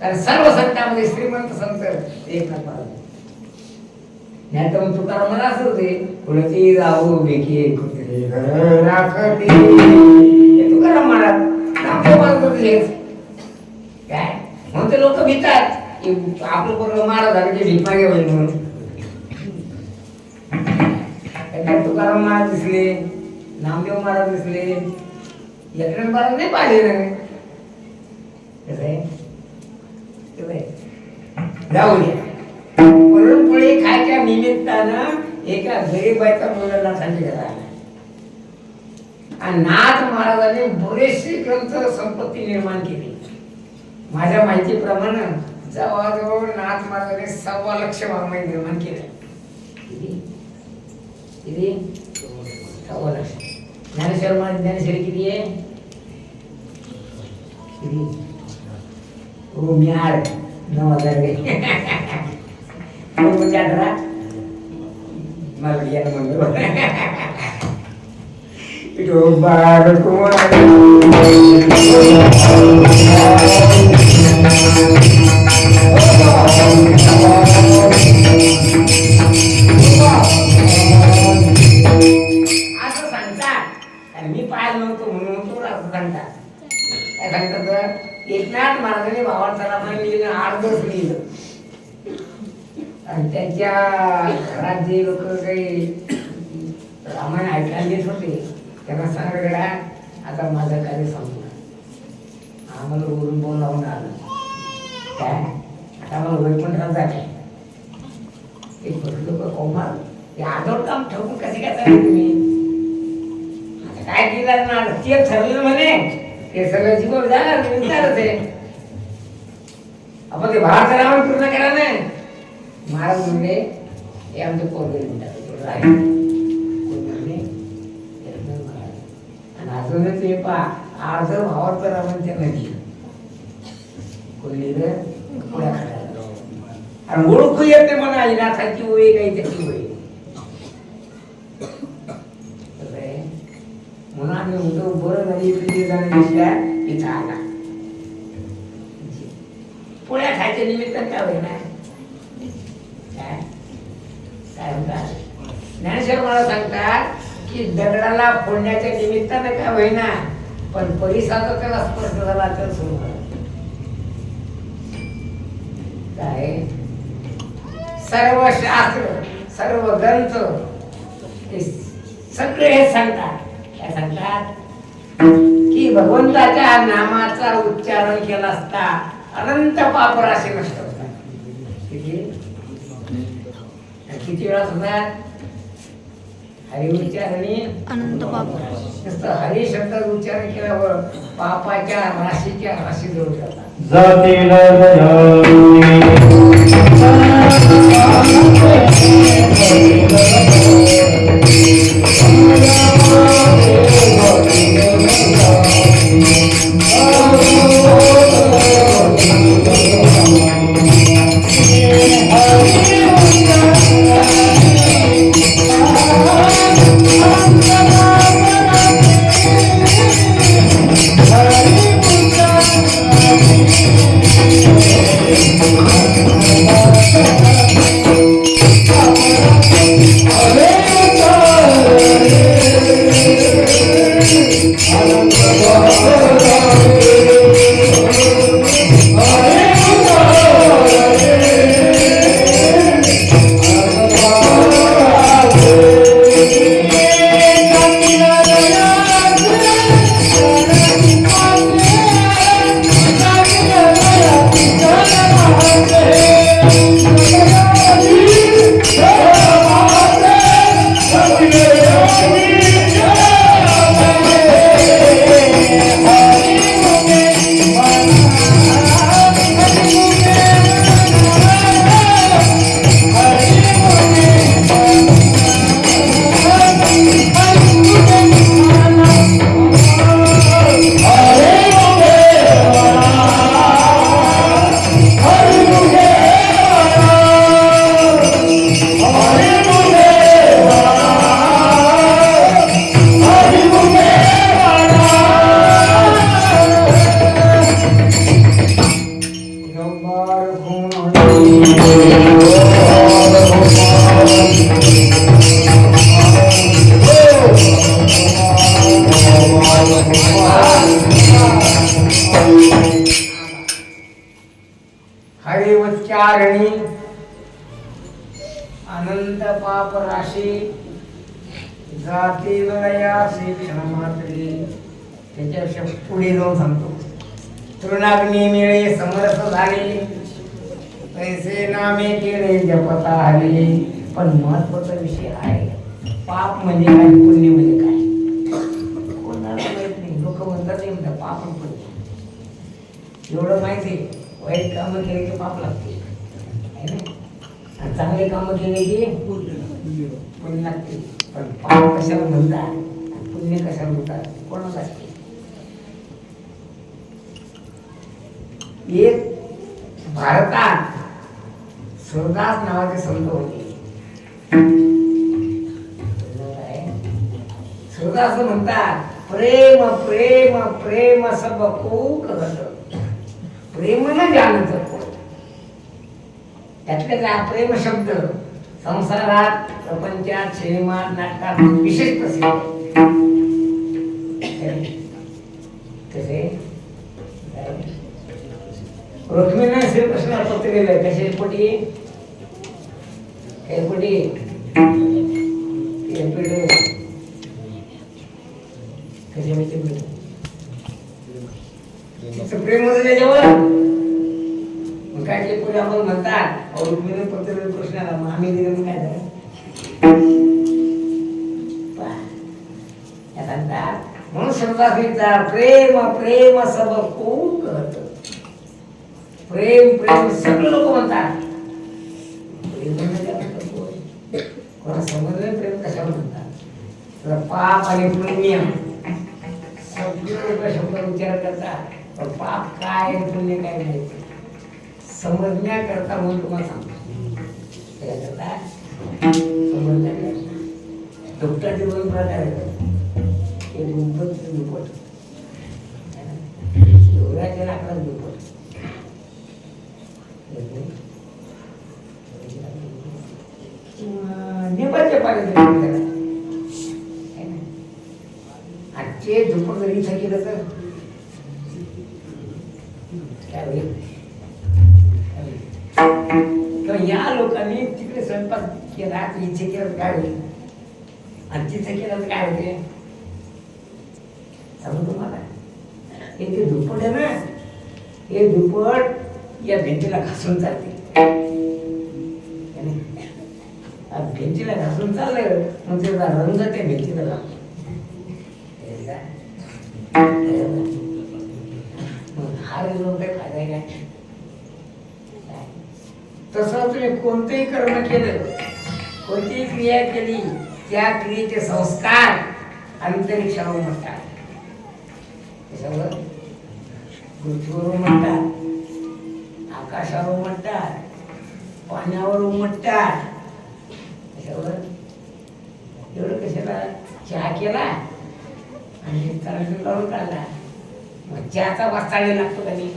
कारण सर्व संतांमध्ये श्रीमंत संत एकनाथ महाराज. नाही तर मग तुकाराम मला असं होते तुळशी जाऊ बेकी कुत्रे राखते तुकाराम महाराज काय म्हणून ते लोक भितात की आपलं बरोबर महाराज झालं की भीक मागे होईल म्हणून. तुकाराम महाराज दिसले, नामदेव महाराज दिसले, एकनाथ महाराज नाही पाहिले ना. जाऊ द्या. पुरणपोळी खायच्या निमित्तानं एका गरीब बायका मुलाला सांगितलं आणि नाथ महाराजांनी बरेचसे ग्रंथ संपत्ती निर्माण केली. माझ्या माहितीप्रमाणे जवळजवळ नाथ महाराजांनी 1.25 लाख वाङ्मय निर्माण केले. किती 1.25 लाख. ज्ञानेश्वर महाराज ज्ञानेश्वरी किती आहे? हो म्याड 9,000 म्हणजे 18 मला याला म्हणलं असं सांगतात. आणि मी पाहिलं नव्हतो म्हणून तो असं सांगतात. काय सांगतात एकनाथ महाराजांनी भावार्थाला लिहिलं 8 दिवस लिहिलं. आणि त्यांच्या घरात जे लोक काही रामायण ऐकायला येत होते त्यांना सांगडा आता माझं कार्य संपलं. आम्हाला वरून बोल लावून आलं काय आता आम्हाला वैकुंठात जायचं. एक लोक कोमाल हे आदोड काम ठोकून कसे काय चालले तुम्ही? आता काय केलं ना ते ठरलं म्हणे ते सगळं जीवन झालं तुम्ही विचारच आहे. आपण ते भारत रावण पूर्ण करा ना. महाराज म्हणले हे आमचं पोरगे म्हणतात आणि अजूनच हे पा अर्ध भावाचं रावण त्यांना दिलं कोणी पुढ्या खायला आणि ओळखू येत नाही म्हणा नाथाची होई काही त्याची होई म्हणून आम्ही म्हणतो बरं झाली तुझी जाण्यापेक्षा इथं आला पोळ्या खायच्या निमित्तानं काय होईना काय काय म्हणतात ज्ञानेश्वर मला सांगतात की दगडाला फोडण्याच्या निमित्तानं काय होईना पण परिसराचा त्याला स्पर्श झाला तर सुरू काय सर्व शास्त्र सर्व ग्रंथ हे सगळे हे सांगतात काय सांगतात की भगवंताच्या नामाचा उच्चारण केला असता अनंत पाप राशी नष्ट होतात. किती वेळा होतात हरी उच्चारणे अनंत पाप नुसतं हरी शब्दात उच्चारण केल्यावर पापाच्या राशीच्या राशी जवळ जातात. जातील हरी उच्चारणी अनंत पाप राशी जाती लयासी क्षणमात्री त्याच्यापेक्षा पुढे जाऊन सांगतो. तृणाग्नी मिळे समरस झाले पैसे नामे केले जपता आले. पण महत्वाचा विषय आहे पाप म्हणजे काय पुण्य म्हणजे काय कोणाला माहित नाही. लोक म्हणतात ते म्हणतात पाप आणि पुण्य एवढं माहिती. वाईट कामं केले की पाप लागते आणि चांगले कामं केले की पुण्य लागते. पण पाप कशाला म्हणतात पुण्य कशाला म्हणतात कोणाला असते. एक भारतात सुरदास नावाचे संत होते. सुरदास म्हणतात प्रेम प्रेम प्रेम सब को कहत. प्रेमानं जानत त्यातल्या प्रेम शब्द संसारात प्रपंचात सिनेमात नाटकात विशेष प्रसिद्ध कसे रुक्मिणीने श्रीकृष्णाला पत्र लिहिलंय कसे पोटी प्रेम होतं त्याच्यावर काय ते पुढे आपण म्हणतात रुक्मिणी पत्र कृष्णाला आम्ही दिलं काय झालं म्हणून समजा प्रेम प्रेम सब खूप करत. प्रेम प्रेम सगळे लोक म्हणतात. प्रेम म्हणजे काय म्हणतात कोण? कोणा समजलं प्रेम कशावर म्हणतात? तर पाप आणि पुण्य सगळे लोक शब्द विचार करतात. पण पाप काय पुण्य काय नाही समजण्याकरता म्हणून तुम्हाला सांगतो. समजण्याकरता दुपटाचे दोन प्रकार आहेत. एक दुप्पट दुप्पट एवढ्याच्या लाकडात दुप्पट निबाचे पाहिजे आणि ते दुप्पट जरी इथं केलं तर काय होईल? किंवा या लोकांनी तिकडे स्वयंपाक केला इथे केलं काय होईल आणि तिथे केलं तर काय होते सांगू तुम्हाला. हे जे दुप्पट आहे ना हे दुप्पट या भिंतीला घासून चालते. भिंतीला घासून चाललं मग त्याचा रंग त्या भिंतीला लागतो. हा रंग काही फायदा आहे काय? तसं तुम्ही कोणतेही कर्म केलं कोणतीही क्रिया केली त्या क्रियेचे संस्कार अंतरिक्षावर म्हणतात. त्याच्यावर पृथ्वीवर म्हणतात आकाशावर म्हणतात पाण्यावर उमटतात. त्याच्यावर एवढं कशाला चहा केला आणि करंट लावून काढला मग चहाचा वास चांगला लागतो का नाही?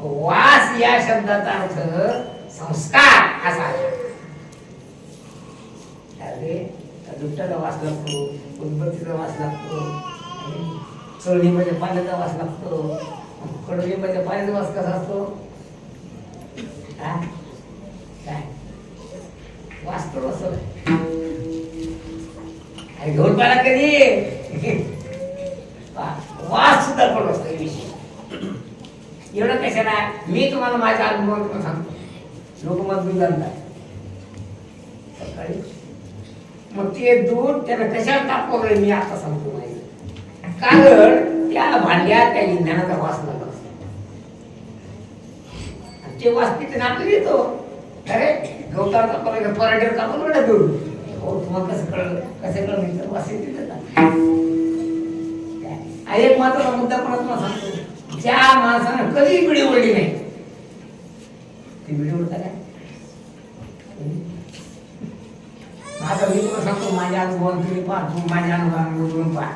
वास या शब्दाचा अर्थ संस्कार असा दुष्टाचा वास लागतो उदबत्तीचा वास लागतो चळणीमध्ये पाण्याचा वास लागतो कडवलीमध्ये पाण्याचा वास कसा असतो? काय वाचतो असं घेऊन पाहिला कधी वास सुद्धा पडत असतो विषय. एवढं कशाला मी तुम्हाला माझ्या अनुभवातून सांगतो. लोक मत दूध आणतात सकाळी मग ते दूध त्याला कशाला तापवलंय मी आता सांगतो माहिती. कारण त्या भांड्यात त्या इंधनाचा वास लागला असतो ते वास तिथे नापले येतो. अरे गवतार तापवलं पराठ्यावर तापवलं ना दूध हो तुम्हाला कसं कळलं कसं कळलं वास येते त्याचा. एक मात्र मुद्दा पण तुम्हाला सांगतो ज्या माणसानं कधी बिडी ओढली नाही ती बिडी ओढता काय? माझा मी तुला सांगतो माझ्या अनुभवात तुम्ही पहा तू माझ्या अनुभवातून पहा.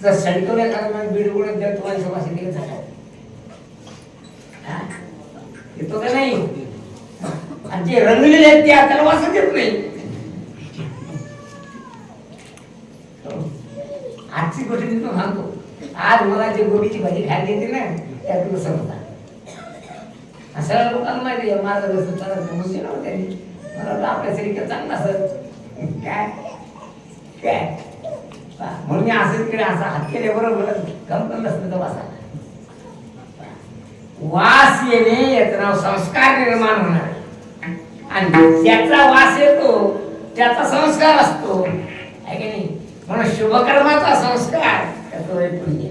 जर सडकवल्या कारण बिडी ओढत द्या तुम्हाला सभाशी दिलं झालं येतो का नाही? आणि जे रंगलेले आहेत ते त्याला वाचत येत नाही. आजची गोष्ट मी तुला सांगतो. आज मला जे गोबीची भाजी खायला येते ना त्या तुला समजतात. सगळ्या लोकांना माहिती आहे माझं जसं चालत म्हणजे ना त्यांनी मला आपल्यासाठी काय चांगलं असत काय काय म्हणून मी असं तिकडे असा हात केले बरोबर गमत नसतं तर वासा वास येणे याचं नाव संस्कार निर्माण होणार आणि ज्याचा वास येतो त्याचा संस्कार असतो आहे की नाही. म्हणून शुभकर्माचा संस्कार त्याचं नाही पुण्य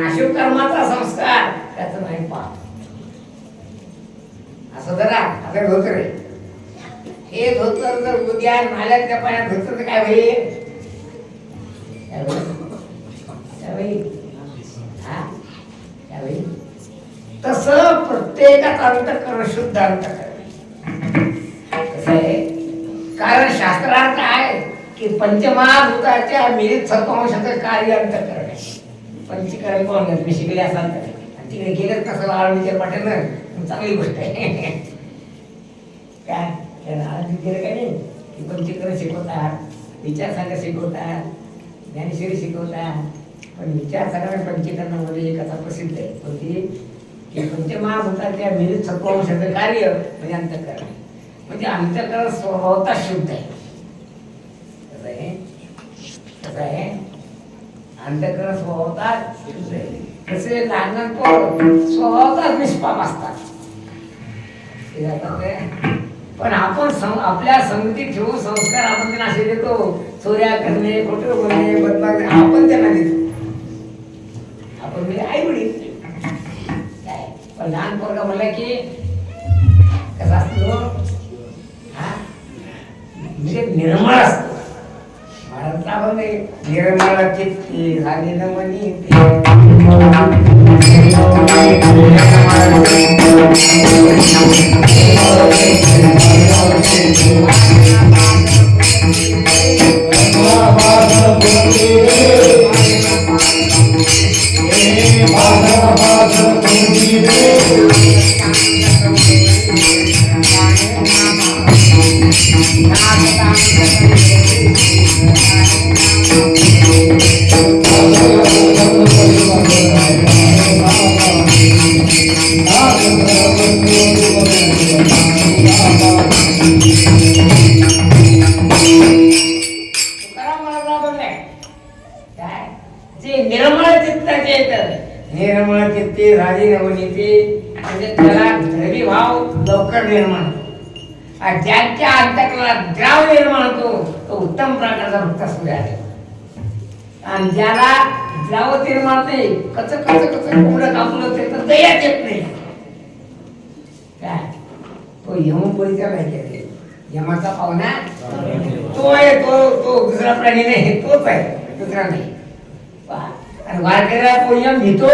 अशुभ कर्माचा संस्कार त्याचं नाही पाप. असं जरा आता धोतर हे धोतर जर उद्या नाल्यात त्या पाण्यात धोतर तर काय होईल? तस प्रत्येकाचा अंतःकरण शुद्ध अंतःकरण कसं आहे. कारण शास्त्रार्थ आहे की पंचमहाभूताच्या मिलित सत्वांशाचं कार्य अंतःकरण आहे. पंचकरण कोण मी शिकले असाल तर तिकडे गेलेच कसं आळणीच्या पाठीनं चांगली गोष्ट आहे काय आळणी गेलं काय नाही की पंचकरण शिकवतात विचारसागर शिकवतात ज्ञानेश्वरी शिकवतात. पण विचारसागर पंचकरणामध्ये एक कथा प्रसिद्ध आहे कोणती की पंचमहाभूताच्या मिलित सत्वांशाचं कार्य म्हणजे अंतःकरण म्हणजे अंतःकरण स्वभावता शुद्ध आहे. कसं आहे अंतःकरण स्वभावतात शुद्ध आहे. तसे लहान पोरं स्वभावतात निष्पाप असतात. पण आपण आपल्या संगतीत ठेवून संस्कार आपण त्यांना असे देतो. चोऱ्या करणे, खोटे बोलणे, बदमाश आपण त्यांना देतो. आपण म्हणजे आई वडील. पण लहान पोरगा म्हणला की कसा असतो म्हणजे निर्मळ असतो. महाराज निर्मळ चित्ती झाली न मनी निर्मळ चित्ते राजी नवनीते म्हणजे त्याला द्रवी भाव लवकर निर्माण होतो. आणि ज्यांच्या अंतःकरणात द्राव निर्माण होतो तो उत्तम प्रकारचा भक्त असू द्या. आणि ज्याला द्राव निर्माण नाही कच कच कच कोंबडं कापून होते तर दयाच येत नाही. काय तो यमपुरीचा नाही यमाचा पाहुणा तो आहे. तो दुसरा प्राणी नाही, तोच आहे, दुसरा नाही. आणि वारकऱ्याला कोण यम घेतो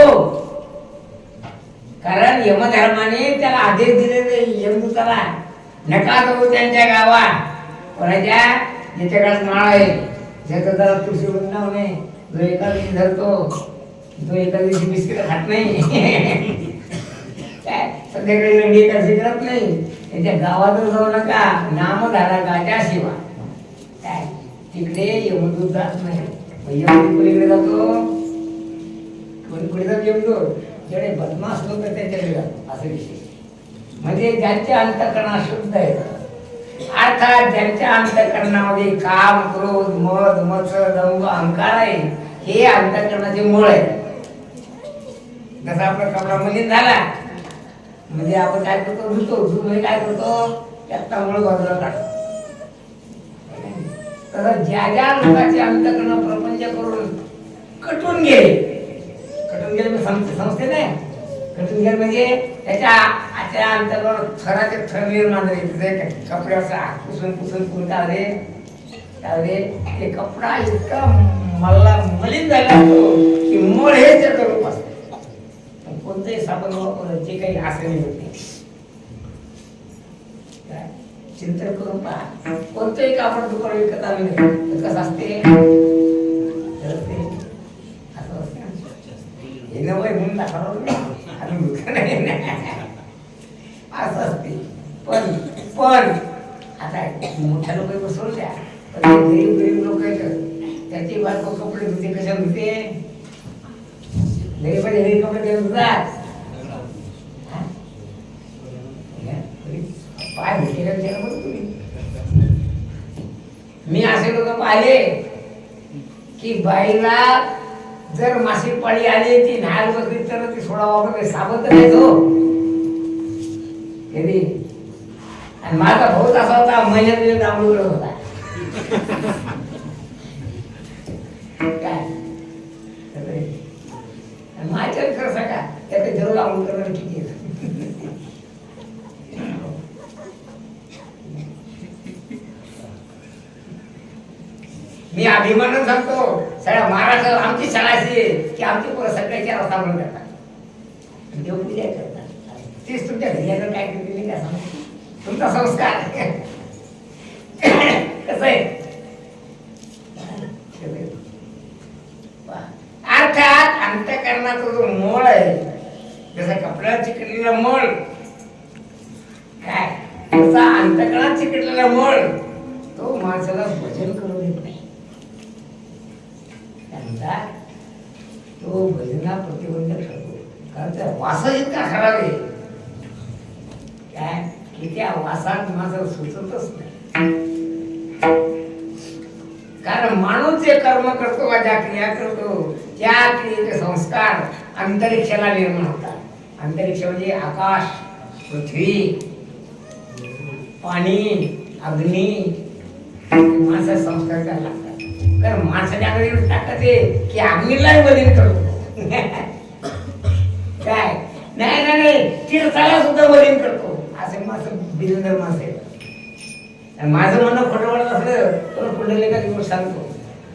कारण यमधर्माने त्याला आदेश दिलेले यमदूताला नका जाऊ त्यांच्या गावात. कोणाच्या ज्याच्या काळात माळ आहे, ज्याचं जरा तुळशी वृंदावन आहे, जो एकादशी धरतो, जो एकादशी बिस्किट खात नाही, काय संध्याकाळी लंडी एकादशी करत नाही, त्याच्या गावातच जाऊ नका. नाम धारा गाजा शिवा. काय तिकडे यमदूत जात नाही. यमदूत कोणीकडे जातो? कोणी जात यमदूत? जेवढे बदमाश लोक त्याच्याकडे जातो. असं विषय म्हणजे ज्यांच्या अंतःकरण शुद्ध आहे, अर्थात ज्यांच्या अंतःकरणामध्ये काम, क्रोध, मद, मत्सर, दंभ, अहंकार आहे, हे अंतःकरणाचे मूळ आहे. जसा आपला कपडा मलिन झाला म्हणजे आपण काय करतो? धुतो. काय करतो? त्याचा मूळ बाजूला काढतो. तसं ज्या ज्या लोकांचे अंतःकरण प्रपंच करून कटून गेले संस्थे नाही, कटून गेले म्हणजे त्याच्या अंतर्गत थराचे थर निर्माण झाले. कपड्याचा पुसून पुसून ते कपडा इतका मलिन झाला असतो की मूळ हे त्याचं रूप असते. कोणतंही साबण वापरत जे काही असं नाही होत. चिंतन करून पहा. कोणतंही कापड दुकान विकत आम्ही नाही कसं असते असं असते. पण आता मोठ्या लोक बसवून द्या, पण गरीब लोक त्याची बायको कपडे धुते. कशा धुते? गरीब कपडे घेऊन धुतात. पाय धुते का विचार बघ तुम्ही. मी असे लोक पाहिले की बाईला जर मासिक पाळी आली ती न्हाल बसली तर ती सोडा वापरते, साबण तर नाही तो कधी. आणि माझा भाऊ असा होता, महिन्यात दामडू करत होता. काय माझ्या खरं सांगा त्याचे जरूर आवडून करणं किती मी अभिमानानं सांगतो. सगळ्या महाराष्ट्रात आमची शाळा अशी की आमची पोरं सगळ्याच्या रस्ता म्हणून करतात, देवपूजा करतात. तीच तुमच्या घरी काय करते काय सांग तुमचा संस्कार कसं आहे. अर्थात अंतःकरणाचा जो मूळ आहे, जसा कपड्याला चिकटलेला मूळ काय तसा अंतःकरणात चिकटलेला मूळ तो माणसाला भजन करू देत नाही. तो भजना प्रतिबंधक ठरतो कारण त्या वासा इतका खराब आहे काय की त्या वासात माझं सुचतच नाही. कारण माणूस जे कर्म करतो वा ज्या क्रिया करतो त्या क्रियेचे संस्कार अंतरिक्षाला निर्माण होतात. अंतरिक्ष म्हणजे आकाश, पृथ्वी, पाणी, अग्नी, माणसाचे संस्कार करायला लागतात. कारण माणसाच्या अंगात एवढी ताकद आहे की अग्नीलाही बलीन करतो. काय नाही नाही नाही, तीर्थाला सुद्धा बलीन करतो. असे माणसं बिरंदर माणसं आहेत. आणि माझं म्हणणं खोटं वाटत असलं तर पुंडलिका दिवस सांगतो.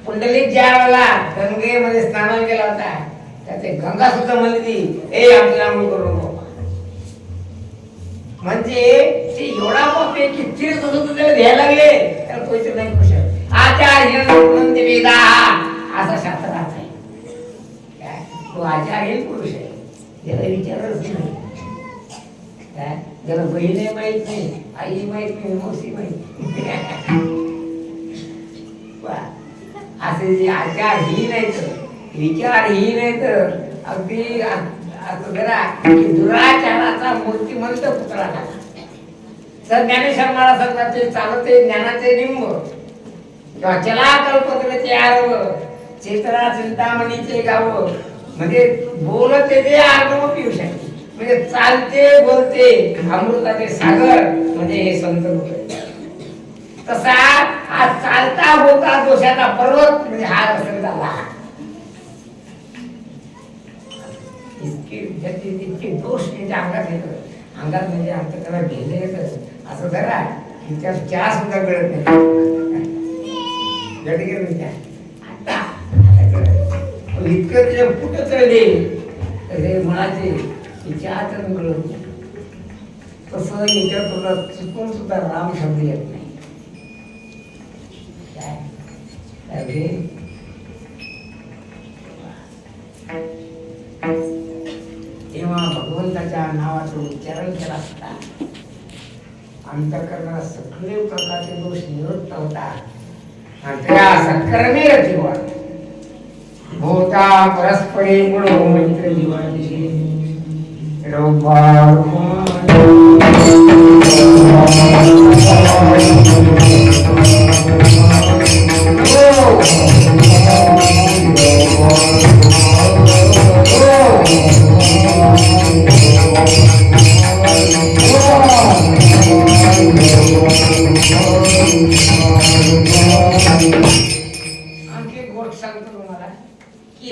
पुंडलिक ज्या वेळेला गंगेमध्ये स्नान केला होता त्याचे गंगा सुद्धा म्हणली ती, ए आपल्याला आंघोळ करू नको. म्हणजे ते एवढा पाप आहे की तीर्थ सुद्धा त्याला घ्यायला लागले त्याला पैसे नाही खुश आचार्य वेदा असा शास्त्रार्थ आहे. काय तो आचार्य पुरुष आहे, ज्याला विचारच नाही. काय ज्याला बहीण माहित नाही, आई माहित नाही, मावशी माहित असे जे आचारहीन आहेत, विचारहीन आहेत, अगदी असं जरा दुराचाराचा मूर्तिमंत पुतळा झाला. तर ज्ञानेश्वर महाराज सांगतात ते चालते ज्ञानाचे निंब किंवा चला कल्पकतेचे आरव चेतरा चिंतामणीचे गाव. म्हणजे बोलते ते आरव पिऊ शकते, म्हणजे चालते बोलते अमृताचे सागर म्हणजे हे संत लोक. तसा हा चालता बोलता दोषाचा पर्वत म्हणजे हा रस्ता झाला. इतके दोष त्यांच्या अंगात येत, अंगात म्हणजे आमचं त्याला गेले येत असं जरा तिच्या चहा सुद्धा कळत नाही. इतकं तिच्या कुठं चढले ते म्हणाचे चहा तर कळत नाही. तसं याच्या तुला चुकून सुद्धा राम शब्द येत नाही. तेव्हा भगवंताच्या नावाचं उच्चारण केला असता अंतःकरणात सगळे प्रकारचे दोष निवृत्त होतात आणि त्या सत्कर्मी रतीवर भूता परस्परे गुणो मैत्र जीवांशी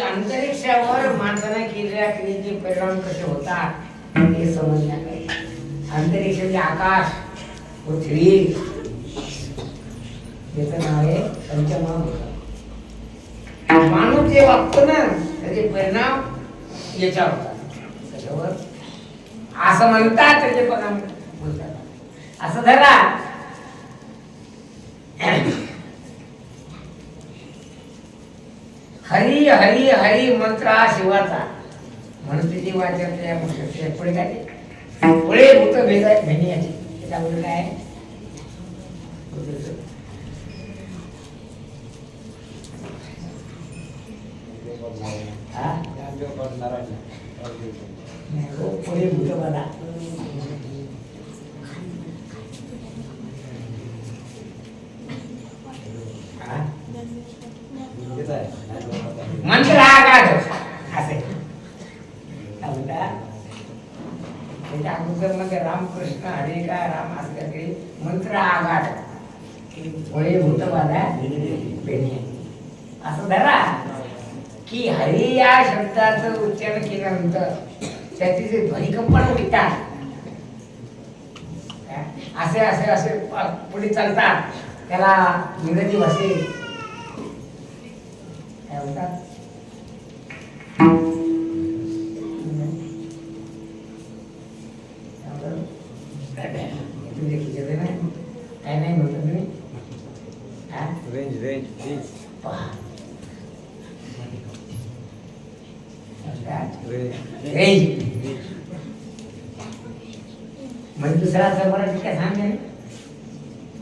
अंतरिक्षावर माणसाने केलेल्या क्रियेचे परिणाम कसे होतात हे समजण्याकडे. अंतरिक्ष म्हणजे आकाश, पृथ्वी, याचं नाव आहे पंचमहाभूत. माणूस जे वागतो ना त्याचे परिणाम याच्यावर होतात. त्याच्यावर असं म्हणतात त्याचे परिणाम बोलतात. असं धरा हरी हरी हरी मंत्र हा शिवाचा म्हणून त्याची वाचन पुढे काय पुढे भूत भेद भेनियाची त्याच्यामध्ये काय पुढे भूत मला मंत्र आगाध असे त्याच्या अगोदर मध्ये रामकृष्ण हरे का राम असल्याकडे मंत्र आगाध पुढे भूत मला असं धरा की हरी या शब्दाचं उच्चारण केल्यानंतर त्याचे जे ध्वनिकंपन होतात असे असे असे पुढे चालतात त्याला इंग्रजी भाषेत काय म्हणतात काय नाही म्हणतो तुम्ही रेंज म्हणजे दुसरा मराठी काय सांगे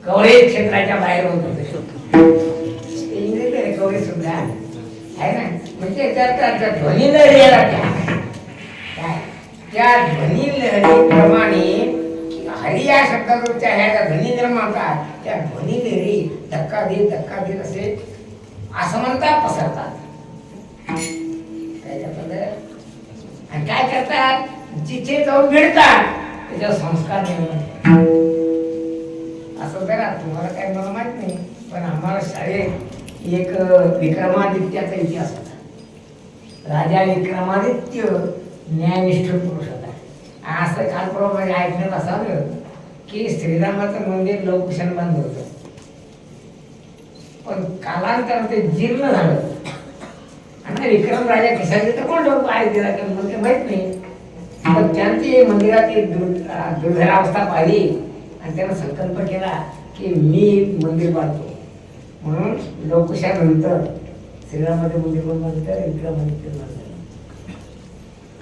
कवरेज क्षेत्राच्या बाहेर होत इंग्रजी आहे कवरेज सुद्धा आहे ना. म्हणजे त्या ध्वनी लहरीला काय त्या ध्वनी लहरीप्रमाणे हरी या शब्दाचा उच्चार ह्या ज्या ध्वनी निर्मातात त्या ध्वनी लहरी धक्का देत असे असमंतात पसरतात. त्याच्यामध्ये आणि काय करतात जिथे जाऊन मिळतात त्याच्यावर संस्कार निर्माण अरे एक विक्रमादित्याचा इतिहास होता. राजा विक्रमादित्य न्यायनिष्ठ पुरुष होता. असं कालप्रमाणे ऐकण्यात असावं की श्रीरामाचं मंदिर लवकुशाने बांधलं होतं, पण कालांतर ते जीर्ण झालं आणि विक्रम राजा खिशाचे तर कोण ठेवतो आहे दिला म्हणजे माहित नाही. तर त्यांची मंदिराची दुर्धरावस्था पाहिली आणि त्यानं संकल्प केला की मी मंदिर बांधतो. म्हणून लवकुशानंतर श्रीरामाचं मंदिर पण बांधलं, विक्रमादित्य बांधलं.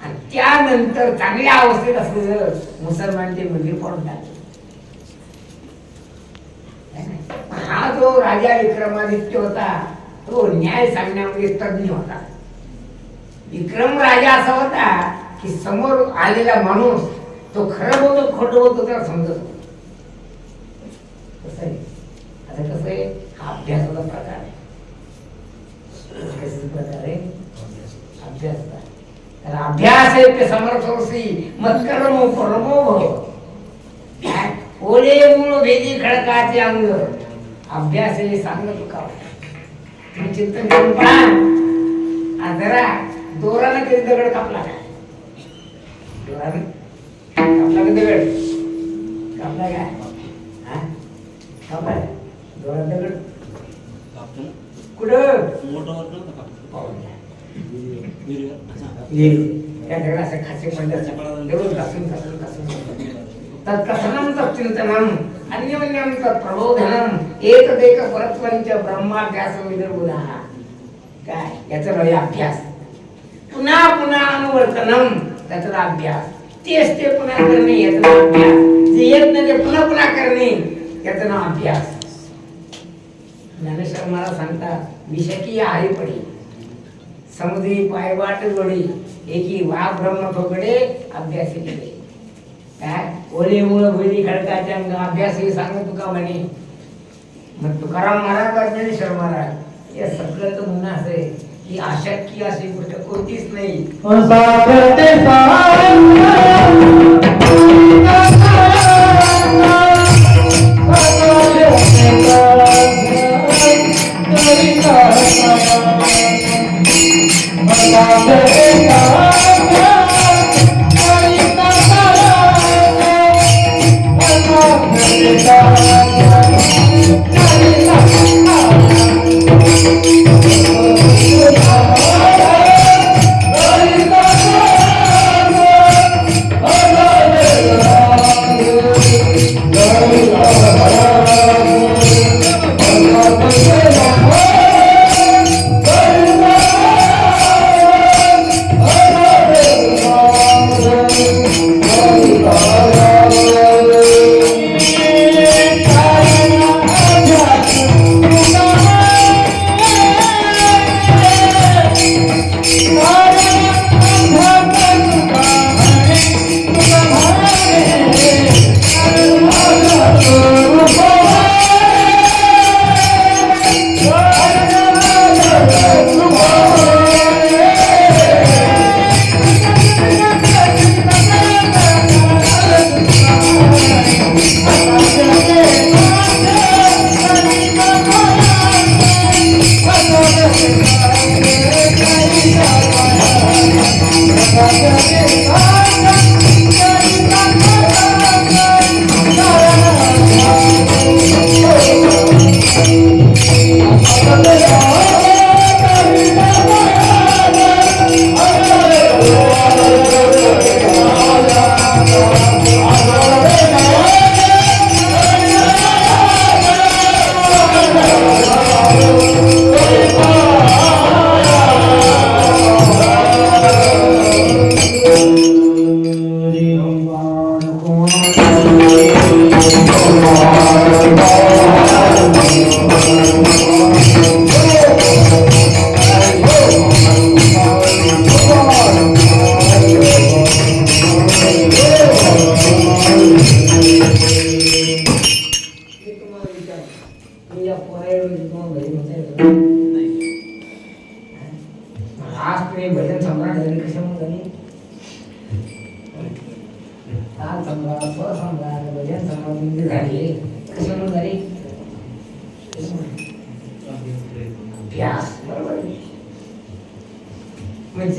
आणि त्यानंतर चांगल्या अवस्थेत असलेलं मुसलमानचे मंदिर पडून टाकलं. हा जो राजा विक्रमादित्य होता तो न्याय सांगण्यामध्ये तज्ञ होता. विक्रम राजा असा होता की समोर आलेला माणूस तो खरं बोलतो खोटं बोलतो त्याला समजत होतं. कसं आहे आता, कसं आहे हा अभ्यासाचा प्रकार आहे. कशाचा प्रकार आहे? अभ्यासाचा. तर अभ्यास आहे ते समर्थोसी मत्कर्म परमो भव. ओले मूळ भेदी खडकाचे अंग. अभ्यास हे सांगलं तुका. तुम्ही चिंतन करून पहा. जरा दोरानं कधी दगड कापला काय? दोरानं कापला का दगड? कापला काय? हा कापला दोरानं दगड कुठं? त्या दगड असं खासे पडले घासून घासून घासून तत्कथनं तच्चिंतनं अन्योन्यं तत्प्रबोधनं एकदेक परत्वंच ब्रह्माभ्यास विदर्भुनः. काय याचा आहे अभ्यास. पुन्हा पुन्हा अनुवर्तनम त्याचा अभ्यास. तेच ते पुन्हा करणे याचा अभ्यास. जे येत नाही ते पुन्हा पुन्हा करणे याचा नाव अभ्यास. ज्ञानेश्वर मला सांगता विषकी आहे पडी समुद्री पायवाट जोडी एकी वा ब्रह्म ठोकडे अभ्यासी केले. काय ओले मुळ भुली खडकाच्या अभ्यास हे सांगत तुका म्हणे. मग तुकाराम महाराज ज्ञानेश्वर महाराज हे सगळं म्हणणं असं आहे की अशक्य अशी गोष्ट कोणतीच नाही.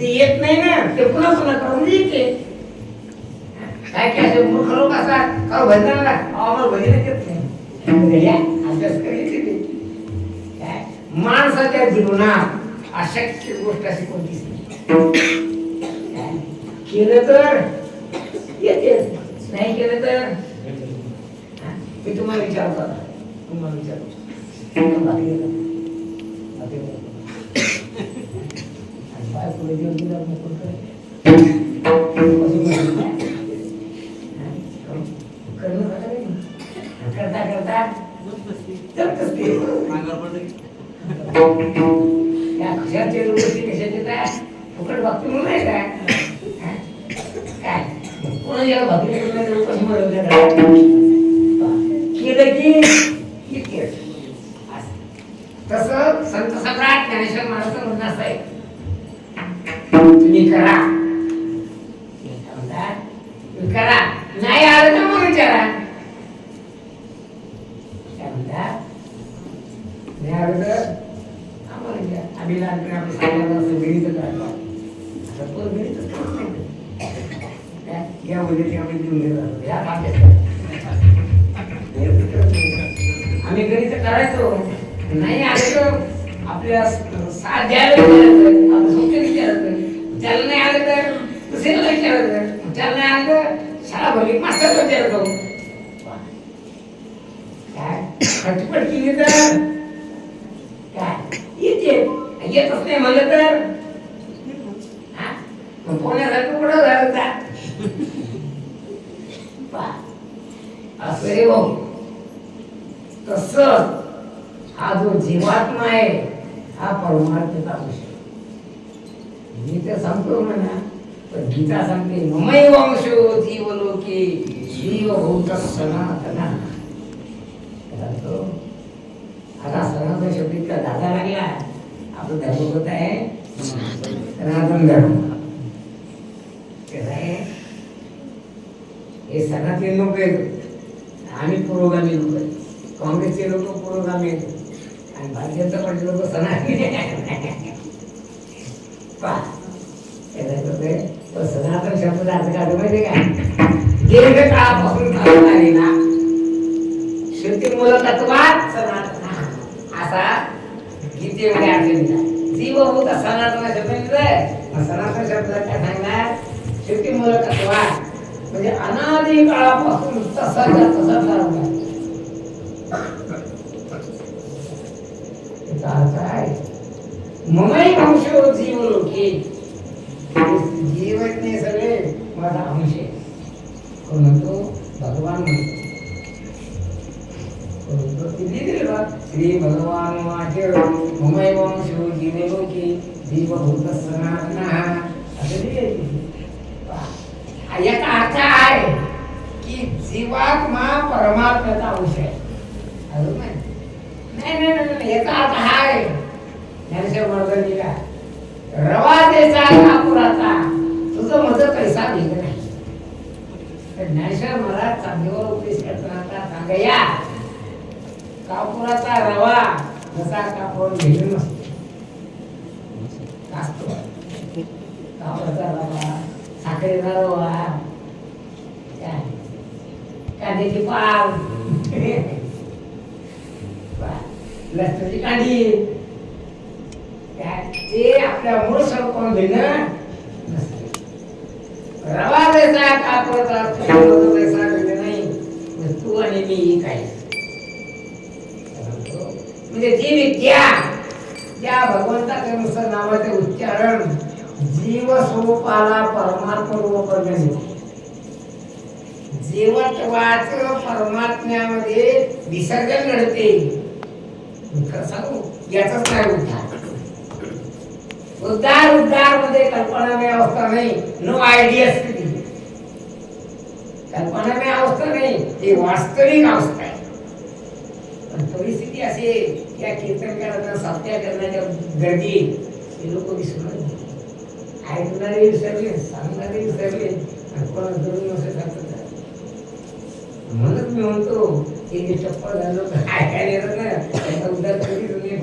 जे येत नाही ना ते पुन्हा पुन्हा करून येते. काय काय असे मूर्ख लोक असतात का भजनाला आम्हाला भजन येत नाही अभ्यास करायचे ते. काय माणसाच्या जीवनात अशक्य गोष्ट अशी कोणतीच नाही. केलं तर येते, नाही केलं तर मी तुम्हाला विचारतो, तुम्हाला विचारतो पाय पुढे देऊन दिला करता करता कशाचे लोक कशाचे काय फुकट भक्ती म्हणून नाही काय काय कोणा या भक्ती केलं की तसं संत सम्राट ज्ञानेश्वर महाराजांचं म्हणणं असं आहे, तुम्ही करा करा, नाही आलं तर मग विचारा. काय म्हणतात, नाही आलं तर आम्हाला विचारा. आम्ही लहानपणी आपलं सांगायला असं गणित करायला आता तो गणितच करत नाही. या मुलीची आम्ही देऊन गेलो या आम्ही गणित करायचो, नाही आलं तर आपल्या साथ द्यायला विचारायचं, आपलं सोपे विचारायचं. त्याला नाही आलं तर दुसऱ्याला विचारायचं, त्याला नाही आलं तर शाळा भरली मास्तर विचारतो. काय खटपट केली तर काय येते, येतच नाही म्हणलं तर पुण्यासारखं कुठं झालं का असं हे भाऊ. तसं हा जो जीवात्मा आहे हा परमार्थाचा अंश. मी तर सांगतो म्हणा, पण गीता सांगते ममैव वंशो जीवलोके जीवभूत सनातन. आता सनातन शब्द इतका दादा लागला. आपलं धर्म होत आहे सनातन धर्म. कसं आहे, हे सनातनी लोक आहेत, आम्ही पुरोगामी लोक आहेत. काँग्रेसचे लोक पुरोगामी आहेत आणि भारतीय जनता पार्टी लोक सनातनी. सनातन शब्द अर्थ काय माहिती का, दीर्घ काळापासून चालत आले ना शेवटी मूलतत्वात सनातन असा गीतेमध्ये अर्थ दिला. जीवभूत सनातन शब्द दिलाय. सनातन शब्द काय सांगणार, शेवटी मूलतत्वात म्हणजे अनादी काळापासून तसाच्या तसा चालू आहे. ममई अंशो जीवलोके, जीवने सगळे माझा अंश आहे. कोण म्हणतो, भगवान म्हणतो. श्री भगवान वाक्य ममई अंशो जीवलोके जीवभूत सनातन असं लिहिलं. याचा अर्थ आहे की जीवात्मा परमात्म्याचा अंश आहे. नाही याचा अर्थ आहे ज्ञानेश्वर महाराजांनी का रवा देचा कापुराचा तुझं मत पैसा भेद नाही. ज्ञानेश्वर महाराज चांदीवर उपदेश करताना सांगया कापुराचा रवा जसा कापूर भेद नसतो, कापुराचा रवा, साखरेचा रवा, कांद्याची पाव, लसणाची कांडी, ते आपल्या मूळ स्वरूपाने भिन्न नसते. रवा जसा कापराचा पैसा भिन्न नाही. तू आणि मी एक आहे. म्हणजे जी विद्या त्या भगवंताच्या नुसार नावाचे उच्चारण जीव स्वरूपाला परमात्मा रूप करणे, जीवत्वाचं परमात्म्यामध्ये विसर्जन घडते. सांगू याचाच नाही उद्धार. उद्धार मध्ये कल्पनामय अवस्था नाही, नो आयडिया स्थिती. कल्पनामय अवस्था नाही, ही वास्तविक अवस्था आहे. पण परिस्थिती असे या कीर्तन करण्याचा सत्या करण्याच्या गर्दी हे लोक विसरले. ऐकणारे विसरले, सांगणारे विसरले आणि कोणा जरूर नसे सांगतात. म्हणून मी म्हणतो की जे चप्पल झालं ऐकायला येत ना त्याचा उद्धार कधी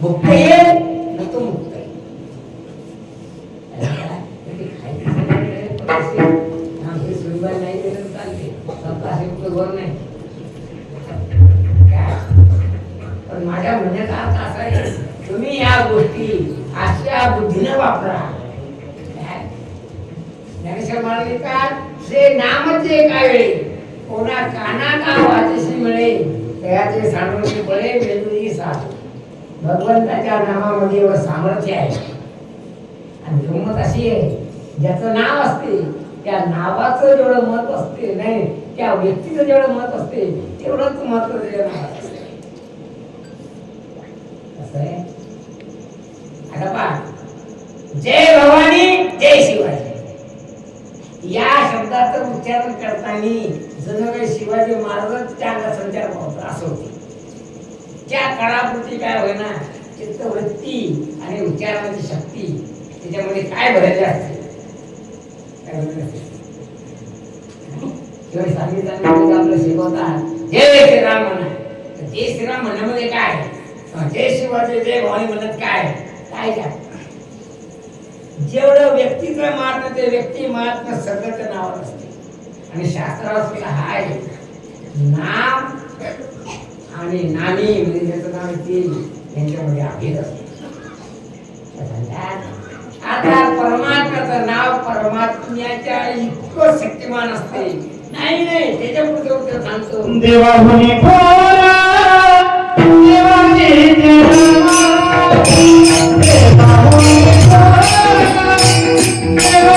भुक्त येईल न तो मुक्त येईल. असेल तर बरं नाही काय? पण माझ्या म्हणण्याचा अर्थ असा आहे, तुम्ही या गोष्टी अशा बुद्धीने वापरा. ज्ञानेश्वर म्हणाले का, जे नामच एक आहे, कोणा काना का वाचशी मिळे, त्याचे सांडवणे बळे वेगळी साथ. भगवंताच्या नामामध्ये एवढं सामर्थ्य आहे. आणि गंमत अशी आहे, ज्याचं नाव असते त्या नावाचं जेवढं महत्व असते, नाही त्या व्यक्तीचं जेवढं महत्व असते तेवढंच महत्व त्याच्या नावाचं असते. असं आहे. आता पहा, जय भवानी जय शिवाजी या शब्दाचं उच्चारण करताना जणू काही शिवाजी महाराजांच्या अंगात संचार पावतो असं होते. त्या काळापुरती काय होईना चित्तवृत्ती आणि उच्चारणाची शक्ती त्याच्यामध्ये काय भरले असते, काय भरले असते. शिवाय सांगितलं आपलं शिकवतात जय श्रीराम म्हणा. जय श्रीराम म्हणण्यामध्ये काय, जय शिवाजी जय भवानी म्हणत काय काय काय जेवढं व्यक्तीचं महात्म्य ते व्यक्ती महात्म्य सगळं नावावर असते. आणि शास्त्रात सुद्धा हाय नाम आणि नामी म्हणजे ज्याचं नाव येते यांच्यामध्ये अभेद असतो. आता परमात्म्याचं नाव परमात्म्याच्या इतकं शक्तिमान असते. नाही नाही त्याच्यापुढे उत्तर सांगतो, देवाहुनी बोला देवाची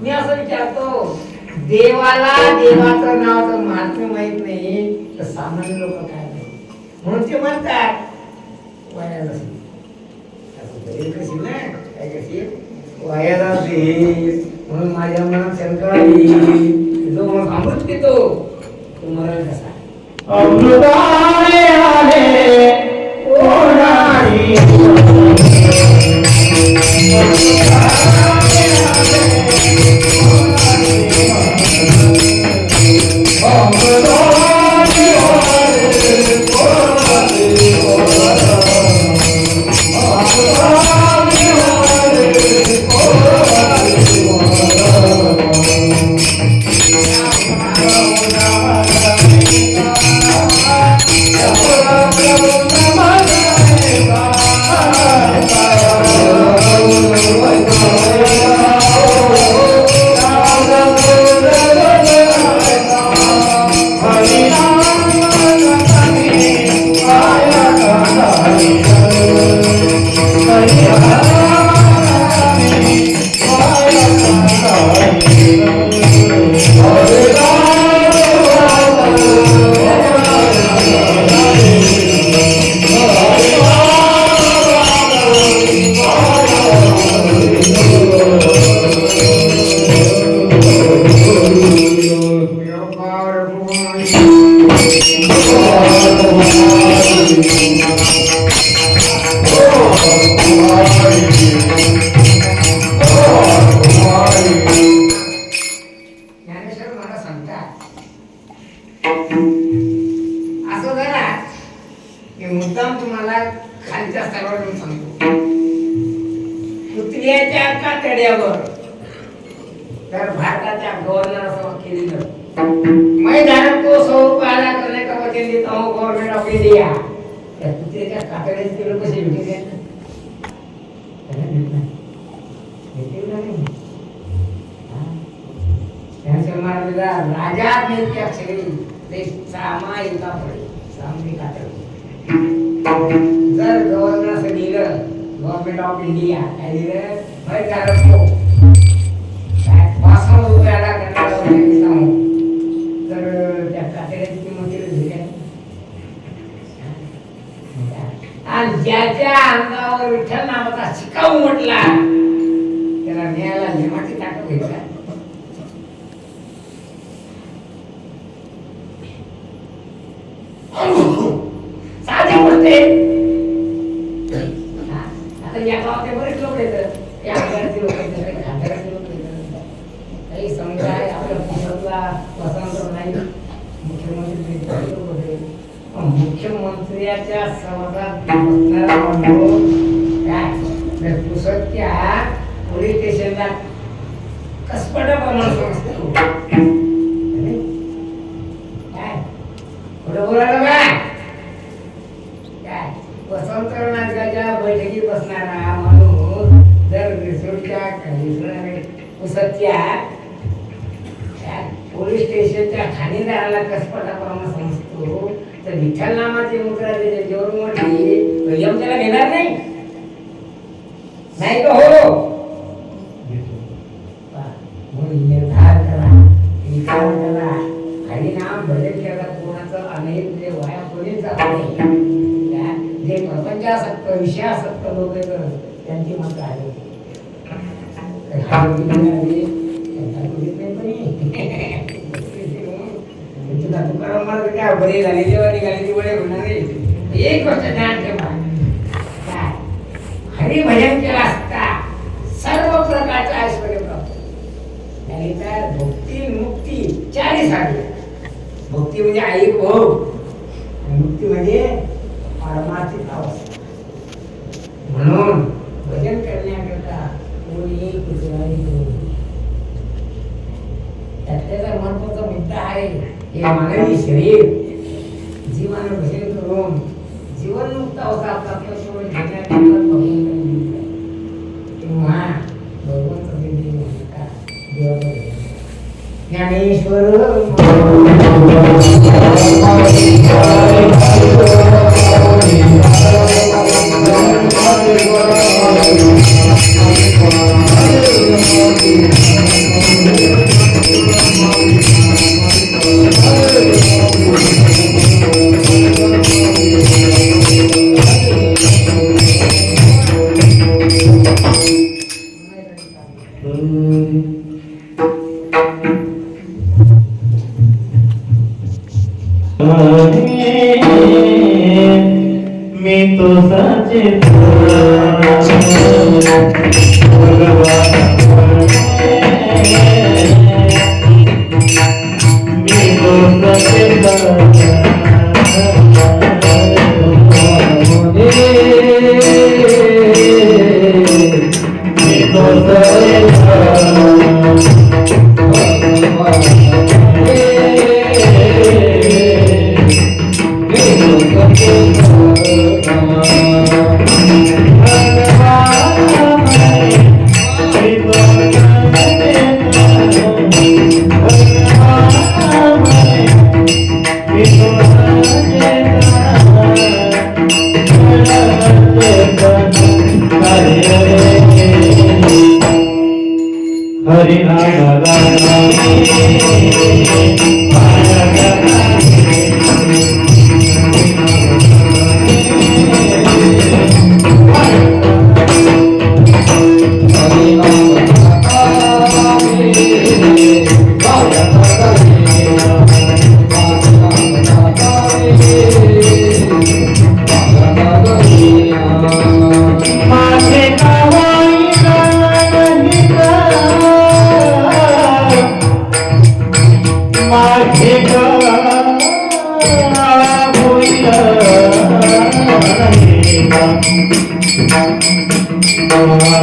मी असं विचारतो, देवाला देवाचं नाव तर महात्म्य माहित नाही तर सामान्य लोक काय नाही म्हणून ते म्हणतात वयाला कशी ना काय कशी वयाला म्हणून माझ्या मनात शंका आली, जो मग अमृत पितो तो मरण कसा अमृताने आले ओढाई Oh इंडियाच्या कातड्यावर तर भारताच्या गव्हर्नर असं वाक्य लिहिलं, मैं धारक को 100 रुपये अदा करने का वचन देता हूँ गवर्नमेंट ऑफ इंडिया. त्या कुत्र्याच्या कातड्याचे ते लोक कसे भेटले राजा मेलच्या क्षणी ते सामायिका पडे सामने कातडी. जर गव्हर्नर असं लिहिलं गव्हर्नमेंट ऑफ इंडिया काय लिहिलं, मैं धारक को 500 रुपये अदा करण्याला वचन देता हूँ, तर त्या कातड्याची किंमत किती झाली? आणि ज्याच्या अंगावर विठ्ठल नामाचा शिकाऊ म्हटला त्याला न्यायाला नेमाची ताकद घ्यायचा. साधी बोलते आता या गावात बरेच लोक येतात, या आघाडीचे लोक येतात, खासदाराचे लोक येतात. काही समुदाय आपल्या पुण्यातला वसंत नाही, मुख्यमंत्री होते, मुख्यमंत्र्याच्या समाजात बसणारा माणूस काय पुसटच्या पोलीस स्टेशनला कसपटा प्रमाण समजतो काय कुठं बोलायला काय वसंत नाटकाच्या बैठकीत बसणारा माणूस जर रिसोर्टच्या पुसटच्या पोलीस स्टेशनच्या ठाणेदाराला कसपटा प्रमाण समजतो, तर विठ्ठल नामाची मुद्रा त्याच्या जेवढ मोठी यम त्याला घेणार नाही नाही का? हो निर्धार करा, विचार करा, हरिनाम भजन केला कोणाचं अनेक जे वाया कोणी जात नाही, जे प्रपंचासक्त विषयासक्त लोक त्यांची मत आहे तुकाराम महाराज काय बरे झाले जेव्हा निघाले ती बळे होणार नाही. एक गोष्ट ध्यान ठेवा, काय हरिभजन केला असता सर्व प्रकारचे ऐश्वर्य प्राप्त, आणि तर भक्ती मुक्ती चारही साधे. भक्ती म्हणजे आई भाऊ, मुक्ती म्हणजे परमार्थिक अवस्था. म्हणून भजन करण्याकरता कोणी कुठलाही त्याचा महत्वाचा मुद्दा आहे हे मानवी शरीर जीवानं भजन करून जीवनमुक्त अवस्था प्राप्त करून घेण्यात तेव्हा भगवंत देवाचं ज्ञानेश्वर मी तो साचे my Ah!